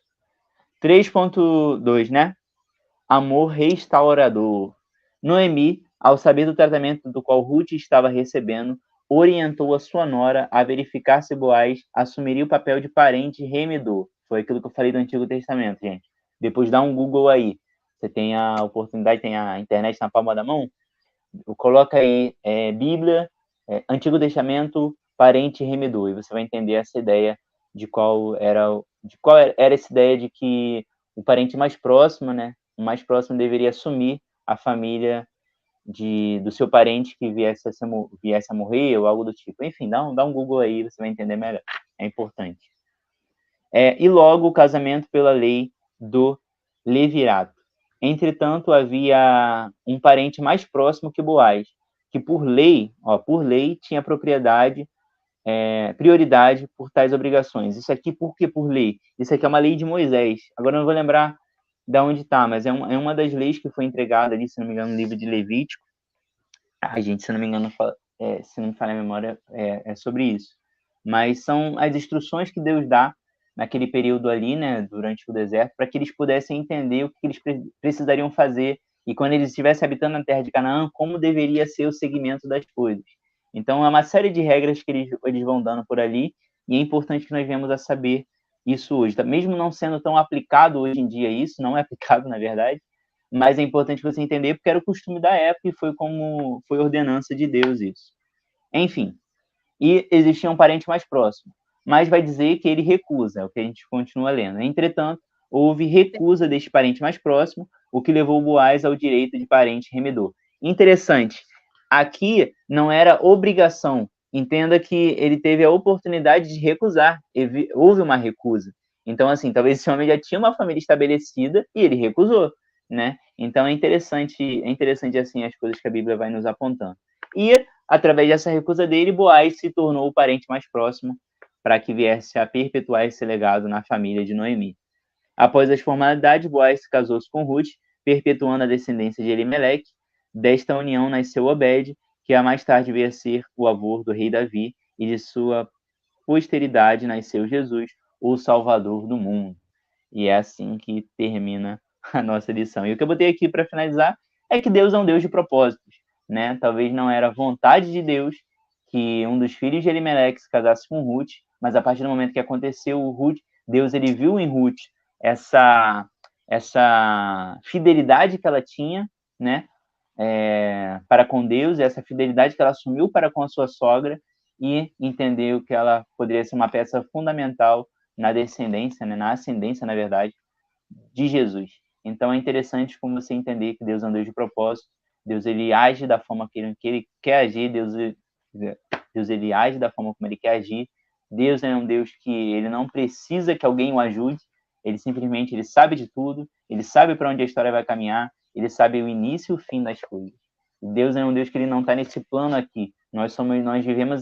[SPEAKER 2] 3.2, né? Amor restaurador. Noemi, ao saber do tratamento do qual Ruth estava recebendo, orientou a sua nora a verificar se Boaz assumiria o papel de parente remidor. Foi aquilo que eu falei do Antigo Testamento, gente. Depois dá um Google aí. Você tem a oportunidade, tem a internet na palma da mão. Coloca aí Bíblia, Antigo Testamento, parente remidor. E você vai entender essa ideia de qual era essa ideia de que o parente mais próximo, né? O mais próximo deveria assumir a família do seu parente que viesse a morrer ou algo do tipo. Enfim, dá um Google aí, você vai entender melhor. É importante. E logo o casamento pela lei do levirato. Entretanto, havia um parente mais próximo que Boaz, que por lei tinha prioridade por tais obrigações. Isso aqui, por que por lei? Isso aqui é uma lei de Moisés. Agora eu não vou lembrar de onde está, mas é uma das leis que foi entregada ali, se não me engano, no livro de Levítico. Gente, se não me engano, se não me falha a memória, é sobre isso. Mas são as instruções que Deus dá naquele período ali, né, durante o deserto, para que eles pudessem entender o que eles precisariam fazer e quando eles estivessem habitando na terra de Canaã, como deveria ser o segmento das coisas. Então, é uma série de regras que eles vão dando por ali e é importante que nós venhamos a saber isso hoje. Mesmo não sendo tão aplicado hoje em dia isso, não é aplicado, na verdade, mas é importante você entender porque era o costume da época e foi ordenança de Deus isso. Enfim, e existia um parente mais próximo, mas vai dizer que ele recusa, é o que a gente continua lendo. Entretanto, houve recusa deste parente mais próximo, o que levou Boaz ao direito de parente remidor. Interessante, aqui não era obrigação, entenda que ele teve a oportunidade de recusar, houve uma recusa. Então, assim, talvez esse homem já tinha uma família estabelecida e ele recusou, né? Então é interessante assim as coisas que a Bíblia vai nos apontando. E através dessa recusa dele, Boaz se tornou o parente mais próximo para que viesse a perpetuar esse legado na família de Noemi. Após as formalidades, Boaz casou-se com Ruth, perpetuando a descendência de Elimeleque. Desta união nasceu Obed, que mais tarde veio a ser o avô do rei Davi, e de sua posteridade nasceu Jesus, o Salvador do mundo. E é assim que termina a nossa lição. E o que eu botei aqui para finalizar é que Deus é um Deus de propósitos, né? Talvez não era vontade de Deus que um dos filhos de Elimeleque se casasse com Ruth, mas a partir do momento que aconteceu Deus ele viu em Ruth essa fidelidade que ela tinha, né? Para com Deus, essa fidelidade que ela assumiu para com a sua sogra e entendeu que ela poderia ser uma peça fundamental na descendência, né, na ascendência, na verdade, de Jesus. Então é interessante como você entender que Deus é um Deus de propósito, Deus ele age da forma que ele quer agir, Deus ele age da forma como ele quer agir. Deus é um Deus que ele não precisa que alguém o ajude, ele simplesmente ele sabe de tudo, ele sabe para onde a história vai caminhar, ele sabe o início e o fim das coisas. Deus é um Deus que ele não está nesse plano aqui. Nós vivemos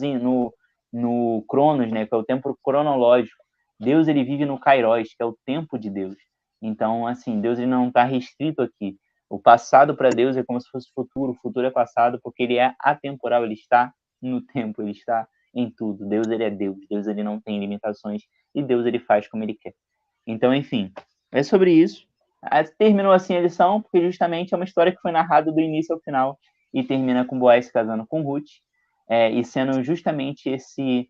[SPEAKER 2] no Cronos, né, que é o tempo cronológico. Deus ele vive no Kairos, que é o tempo de Deus. Então, assim, Deus ele não está restrito aqui. O passado para Deus é como se fosse o futuro é passado, porque ele é atemporal, ele está no tempo, ele está em tudo. Deus ele é Deus, Deus ele não tem limitações e Deus ele faz como ele quer. Então, enfim, é sobre isso. terminou assim a lição, porque justamente é uma história que foi narrada do início ao final e termina com Boaz se casando com Ruth, e sendo justamente esse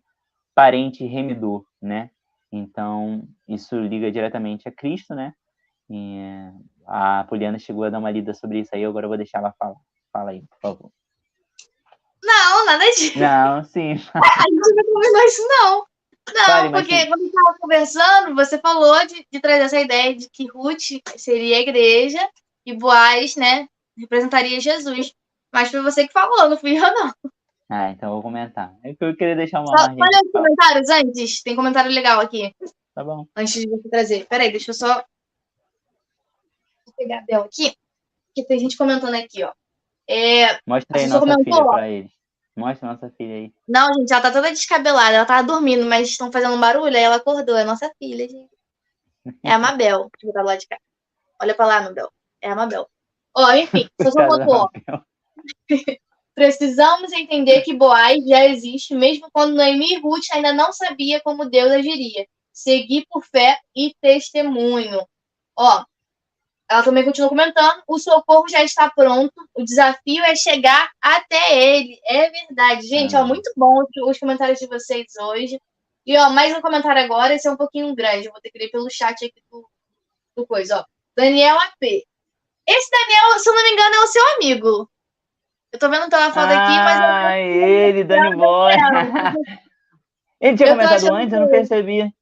[SPEAKER 2] parente remidor, né? Então, isso liga diretamente a Cristo, né? E a Poliana chegou a dar uma lida sobre isso aí, agora eu vou deixar ela falar. Fala aí, por favor.
[SPEAKER 1] Não, nada disso.
[SPEAKER 2] Não, sim.
[SPEAKER 1] A gente não combinou isso, não. Não,
[SPEAKER 2] Fale, mas
[SPEAKER 1] porque
[SPEAKER 2] sim.
[SPEAKER 1] quando a gente estava conversando, você falou de trazer essa ideia de que Ruth seria a igreja e Boaz, né, representaria Jesus. Mas foi você que falou, não fui eu, não.
[SPEAKER 2] Então eu vou comentar. É que eu queria deixar uma
[SPEAKER 1] Só,
[SPEAKER 2] margem
[SPEAKER 1] olha
[SPEAKER 2] de
[SPEAKER 1] os
[SPEAKER 2] fala.
[SPEAKER 1] comentários antes. Tem comentário legal aqui,
[SPEAKER 2] Tá bom.
[SPEAKER 1] antes de você trazer. Peraí, deixa eu só vou pegar a Bel aqui, que tem gente comentando aqui, ó.
[SPEAKER 2] Mostra
[SPEAKER 1] A
[SPEAKER 2] aí
[SPEAKER 1] pessoa
[SPEAKER 2] nossa
[SPEAKER 1] comentou,
[SPEAKER 2] filha
[SPEAKER 1] ó.
[SPEAKER 2] pra eles. Mostra nossa filha aí.
[SPEAKER 1] Não, gente, ela tá toda descabelada. Ela tava dormindo, mas estão fazendo um barulho, aí ela acordou. É nossa filha, gente. É a Mabel. Deixa eu botar do lado de cá. Olha pra lá, Mabel. É a Mabel. Ó, enfim, só botou, ó. Precisamos entender que Boaz já existe, mesmo quando Noemi e Ruth ainda não sabia como Deus agiria. Seguir por fé e testemunho. Ó, ela também continua comentando. O socorro já está pronto. O desafio é chegar até ele. É verdade. Gente, ó, muito bom os comentários de vocês hoje. E, ó, mais um comentário agora. Esse é um pouquinho grande. Eu vou ter que ler pelo chat aqui do coisa, ó. Daniel AP. Esse Daniel, se eu não me engano, é o seu amigo. Eu tô vendo pela foto aqui, mas eu tô
[SPEAKER 2] ele, Dani Boy. Ele tinha comentado antes, eu não percebi.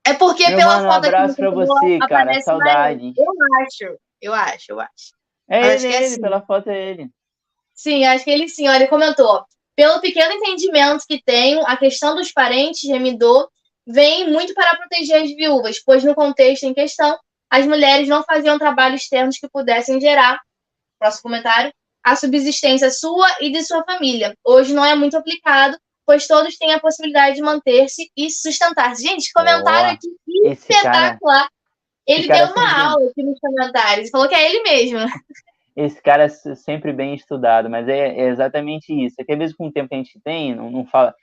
[SPEAKER 1] É porque
[SPEAKER 2] Meu
[SPEAKER 1] pela
[SPEAKER 2] mano, um
[SPEAKER 1] foto aqui
[SPEAKER 2] abraço pra você, cara.
[SPEAKER 1] aparece
[SPEAKER 2] Saudade.
[SPEAKER 1] Eu acho.
[SPEAKER 2] É
[SPEAKER 1] Mas
[SPEAKER 2] ele,
[SPEAKER 1] acho que é
[SPEAKER 2] ele,
[SPEAKER 1] assim.
[SPEAKER 2] pela foto é ele.
[SPEAKER 1] Sim, acho que ele sim. Olha, ele comentou. Pelo pequeno entendimento que tenho, a questão dos parentes remidor vem muito para proteger as viúvas, pois no contexto em questão, as mulheres não faziam trabalhos externos que pudessem gerar, próximo comentário, a subsistência sua e de sua família. Hoje não é muito aplicado, pois todos têm a possibilidade de manter-se e sustentar-se. Gente, comentário aqui espetacular. Ele deu uma aula aqui nos comentários, falou que é ele mesmo.
[SPEAKER 2] Esse cara é sempre bem estudado, mas é exatamente isso. É que às vezes com o tempo que a gente tem, não fala.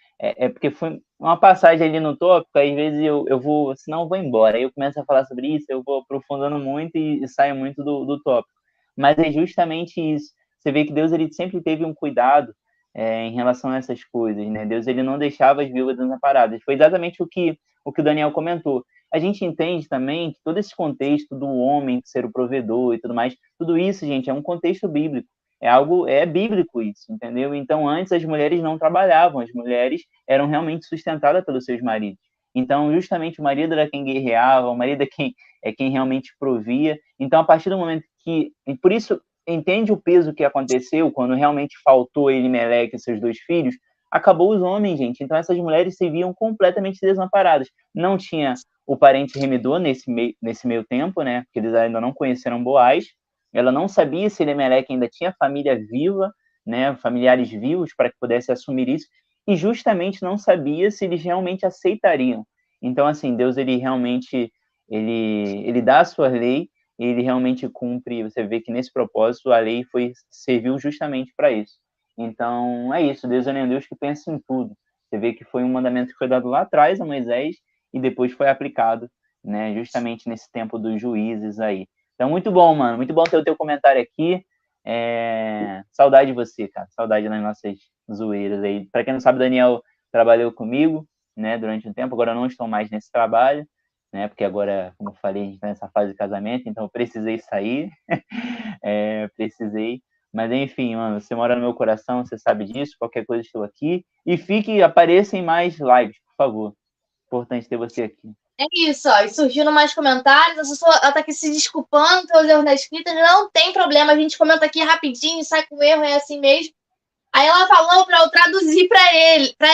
[SPEAKER 2] Porque foi uma passagem ali no tópico, às vezes eu vou, senão eu vou embora. Aí eu começo a falar sobre isso, eu vou aprofundando muito e saio muito do tópico. Mas é justamente isso. Você vê que Deus ele sempre teve um cuidado em relação a essas coisas, né? Deus ele não deixava as viúvas desamparadas. Foi exatamente o que o Daniel comentou. A gente entende também que todo esse contexto do homem ser o provedor e tudo mais, tudo isso, gente, é um contexto bíblico. É bíblico isso, entendeu? Então, antes as mulheres não trabalhavam, as mulheres eram realmente sustentadas pelos seus maridos. Então, justamente o marido era quem guerreava, o marido é quem realmente provia. Então, a partir do momento que... Por isso, entende o peso que aconteceu quando realmente faltou Elimeleque e seus 2 filhos, acabou os homens, gente. Então, essas mulheres se viam completamente desamparadas. Não tinha o parente remidor nesse meio tempo, né? Porque eles ainda não conheceram Boaz. Ela não sabia se Elimeleque ainda tinha família viva, né? Familiares vivos para que pudesse assumir isso. E justamente não sabia se eles realmente aceitariam. Então, assim, Deus, ele realmente, ele dá a sua lei, ele realmente cumpre. Você vê que nesse propósito a lei serviu justamente para isso. Então, é isso. Deus é um Deus que pensa em tudo. Você vê que foi um mandamento que foi dado lá atrás a Moisés e depois foi aplicado, né, justamente nesse tempo dos juízes aí. Então, muito bom, mano. Muito bom ter o teu comentário aqui. Saudade de você, cara. Saudade das nossas zoeiras aí. Para quem não sabe, Daniel trabalhou comigo, né, durante um tempo. Agora eu não estou mais nesse trabalho, né, porque agora, como eu falei, a gente está nessa fase de casamento, então eu precisei sair. Precisei. Mas, enfim, mano, você mora no meu coração, você sabe disso. Qualquer coisa, estou aqui. E apareça em mais lives, por favor. Importante ter você aqui.
[SPEAKER 1] É isso, ó. E surgindo mais comentários. A pessoa tá aqui se desculpando pelos erros na escrita. Não tem problema, a gente comenta aqui rapidinho, sai com erro, é assim mesmo. Aí ela falou para eu traduzir para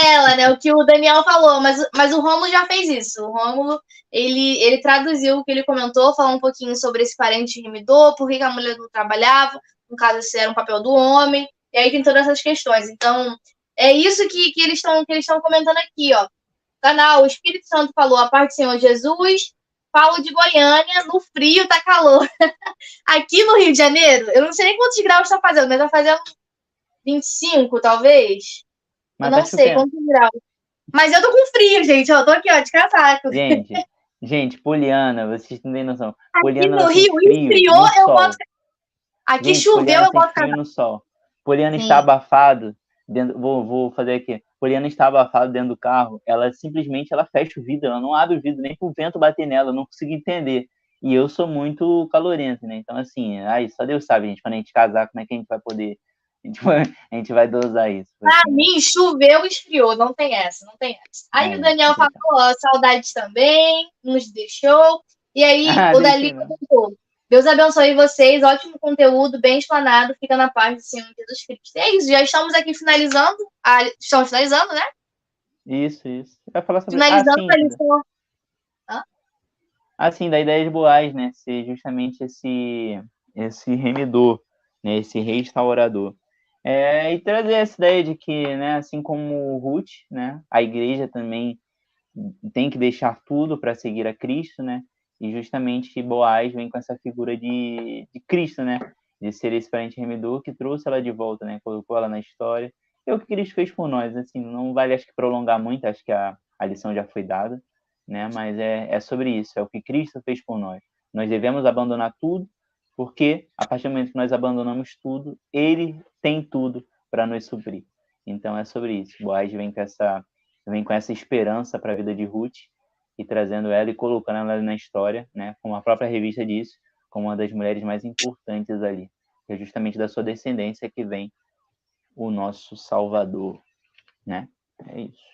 [SPEAKER 1] ela, né? O que o Daniel falou, mas o Rômulo já fez isso. O Rômulo, ele traduziu o que ele comentou, falou um pouquinho sobre esse parente remidor, por que a mulher não trabalhava, no caso, se era um papel do homem, e aí tem todas essas questões. Então, é isso que eles estão comentando aqui, ó. Canal, o Espírito Santo falou, a parte do Senhor Jesus. Paulo de Goiânia, no frio tá calor. Aqui no Rio de Janeiro, eu não sei nem quantos graus tá fazendo, mas tá fazendo 25, talvez?
[SPEAKER 2] Mas
[SPEAKER 1] eu não sei quantos graus. Mas eu tô com frio, gente. Eu tô aqui, ó, de casaco.
[SPEAKER 2] Gente, Gente, Poliana, vocês não têm noção.
[SPEAKER 1] Aqui
[SPEAKER 2] Poliana,
[SPEAKER 1] no
[SPEAKER 2] ela
[SPEAKER 1] Rio,
[SPEAKER 2] sente frio
[SPEAKER 1] esfriou,
[SPEAKER 2] no
[SPEAKER 1] eu
[SPEAKER 2] sol.
[SPEAKER 1] boto. Aqui
[SPEAKER 2] Gente,
[SPEAKER 1] choveu,
[SPEAKER 2] Poliana
[SPEAKER 1] eu
[SPEAKER 2] sente
[SPEAKER 1] boto
[SPEAKER 2] frio
[SPEAKER 1] casaco.
[SPEAKER 2] no sol. Poliana está
[SPEAKER 1] Sim.
[SPEAKER 2] abafado. Vou fazer aqui. Poliana está abafada dentro do carro. Ela simplesmente ela fecha o vidro. Ela não abre o vidro nem para o vento bater nela. Eu não consigo entender. E eu sou muito calorento, né? Então, assim, só Deus sabe, gente, quando a gente casar, como é que a gente vai poder. A gente vai dosar isso.
[SPEAKER 1] Pra
[SPEAKER 2] Assim,
[SPEAKER 1] mim, choveu, esfriou. Não tem essa, não tem essa. Aí o Daniel falou,
[SPEAKER 2] complicado.
[SPEAKER 1] ó, saudades também, nos deixou. E aí
[SPEAKER 2] Ah,
[SPEAKER 1] o Dali
[SPEAKER 2] deixei não.
[SPEAKER 1] comentou. Deus abençoe vocês, ótimo conteúdo, bem explanado, fica na paz do Senhor Jesus Cristo. É isso, já estamos aqui finalizando. Estamos finalizando, né?
[SPEAKER 2] Isso. Vai falar sobre.
[SPEAKER 1] Finalizando
[SPEAKER 2] Sim.
[SPEAKER 1] a lição.
[SPEAKER 2] Assim, da ideia de Boaz, né? Ser justamente esse remidor, né? Esse restaurador. E trazer essa ideia de que, né, assim como Ruth, né, a igreja também tem que deixar tudo para seguir a Cristo, né? E justamente Boaz vem com essa figura de Cristo, né? De ser esse parente remidor que trouxe ela de volta, né? Colocou ela na história. É o que Cristo fez por nós, assim, não vale, acho que, prolongar muito, acho que a lição já foi dada, né? Mas é sobre isso, é o que Cristo fez por nós. Nós devemos abandonar tudo, porque a partir do momento que nós abandonamos tudo, Ele tem tudo para nos suprir. Então é sobre isso. Boaz vem com essa esperança para a vida de Ruth e trazendo ela e colocando ela na história, né? Como a própria revista diz, como uma das mulheres mais importantes ali. Que é justamente da sua descendência que vem o nosso Salvador, né? É isso.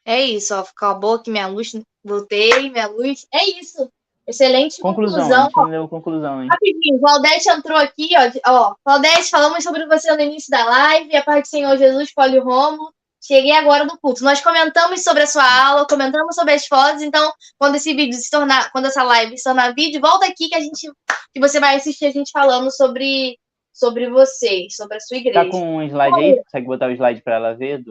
[SPEAKER 1] É isso, ó. Acabou aqui minha luz. Voltei, minha luz. É isso. Excelente
[SPEAKER 2] Conclusão, a
[SPEAKER 1] conclusão.
[SPEAKER 2] gente não deu conclusão, hein?
[SPEAKER 1] Rapidinho, Valdete entrou aqui, ó. Valdete, falamos sobre você no início da live, a paz do Senhor Jesus, Poli Romo. Cheguei agora no culto. Nós comentamos sobre a sua aula, comentamos sobre as fotos, então, quando essa live se tornar vídeo, volta aqui que você vai assistir a gente falando sobre vocês, sobre a sua igreja.
[SPEAKER 2] Tá com um slide aí? Consegue botar o slide para ela ver?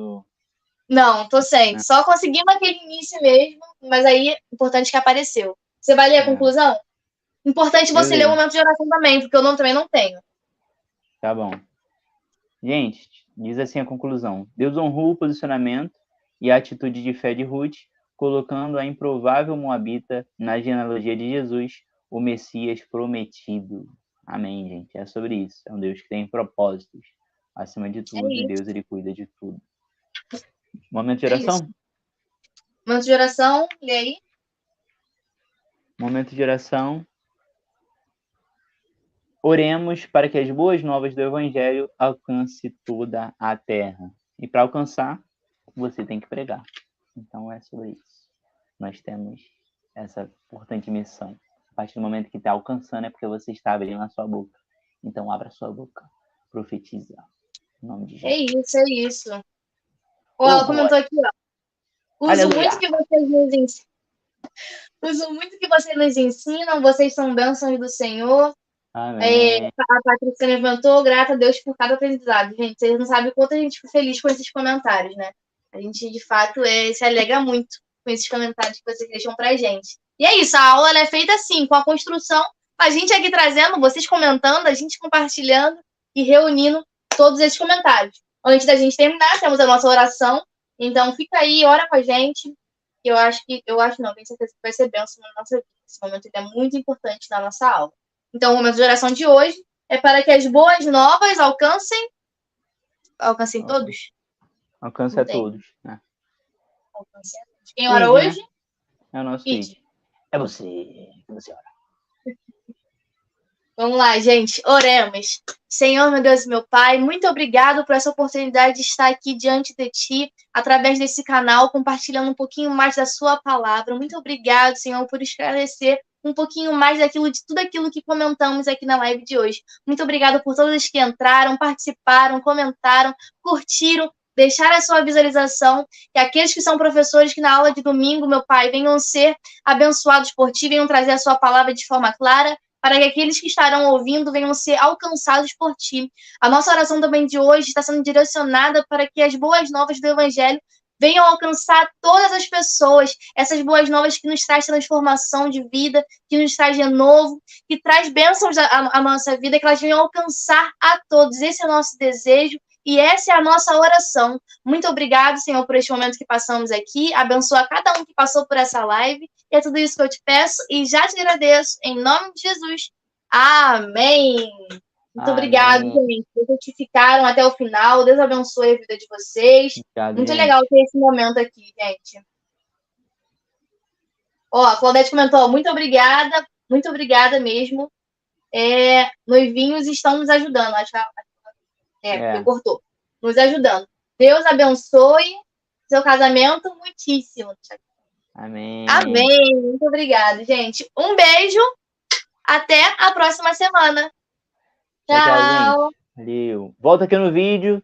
[SPEAKER 1] Não, tô sem. Só conseguimos aquele início mesmo, mas aí, importante que apareceu. Você vai ler a conclusão? Importante você ler o momento de oração também, porque eu também não tenho.
[SPEAKER 2] Tá bom. Gente, diz assim a conclusão. Deus honrou o posicionamento e a atitude de fé de Ruth, colocando a improvável moabita na genealogia de Jesus, o Messias prometido. Amém, gente. É sobre isso. É um Deus que tem propósitos acima de tudo, e Deus ele cuida de tudo. Momento de oração?
[SPEAKER 1] Momento de oração, lê aí.
[SPEAKER 2] Momento de oração. Oremos para que as boas novas do Evangelho alcance toda a terra. E para alcançar, você tem que pregar. Então é sobre isso. Nós temos essa importante missão. A partir do momento que está alcançando é porque você está abrindo a sua boca. Então abra a sua boca. Profetiza. Em nome de Jesus.
[SPEAKER 1] É isso. Ó, ela comentou aqui, ó. Uso muito que vocês nos ensinam. Vocês são bênçãos do Senhor.
[SPEAKER 2] Amém.
[SPEAKER 1] A Patrícia levantou, grata a Deus por cada aprendizado. Gente, vocês não sabem o quanto a gente fica feliz com esses comentários, né? A gente, de fato, se alegra muito com esses comentários que vocês deixam pra gente. E é isso, a aula ela é feita assim, com a construção, a gente aqui trazendo, vocês comentando, a gente compartilhando e reunindo todos esses comentários. Antes da gente terminar, temos a nossa oração. Então, fica aí, ora com a gente. Eu acho, tenho certeza que vai ser bênção na nossa vida. Esse momento é muito importante na nossa aula. Então, o momento de oração de hoje é para que as boas novas alcancem todos?
[SPEAKER 2] Alcance a todos, né?
[SPEAKER 1] Alcance a todos. Quem ora hoje?
[SPEAKER 2] Né? É o nosso vídeo. É você. Você ora.
[SPEAKER 1] Vamos lá, gente. Oremos. Senhor, meu Deus e meu Pai, muito obrigado por essa oportunidade de estar aqui diante de Ti, através desse canal, compartilhando um pouquinho mais da Sua palavra. Muito obrigado, Senhor, por esclarecer um pouquinho mais de tudo aquilo que comentamos aqui na live de hoje. Muito obrigado por todos que entraram, participaram, comentaram, curtiram, deixaram a sua visualização. E aqueles que são professores que na aula de domingo, meu Pai, venham ser abençoados por Ti, venham trazer a Sua palavra de forma clara, para que aqueles que estarão ouvindo venham ser alcançados por Ti. A nossa oração também de hoje está sendo direcionada para que as boas novas do Evangelho venham alcançar todas as pessoas, essas boas novas que nos traz transformação de vida, que nos traz renovo, que traz bênçãos à nossa vida, que elas venham alcançar a todos. Esse é o nosso desejo E essa é a nossa oração. Muito obrigado, Senhor, por este momento que passamos aqui. Abençoa cada um que passou por essa live. E é tudo isso que eu te peço e já te agradeço. Em nome de Jesus. Amém. Muito obrigada, gente. Vocês que ficaram até o final. Deus abençoe a vida de vocês.
[SPEAKER 2] Obrigado,
[SPEAKER 1] Muito
[SPEAKER 2] gente.
[SPEAKER 1] legal ter esse momento aqui, gente. Ó, a Claudete comentou, muito obrigada mesmo. Noivinhos estão nos ajudando. Acho que cortou. Nos ajudando. Deus abençoe seu casamento muitíssimo.
[SPEAKER 2] Amém.
[SPEAKER 1] Amém. Muito obrigada, gente. Um beijo. Até a próxima semana.
[SPEAKER 2] Tchau, gente. Valeu. Volta aqui no vídeo.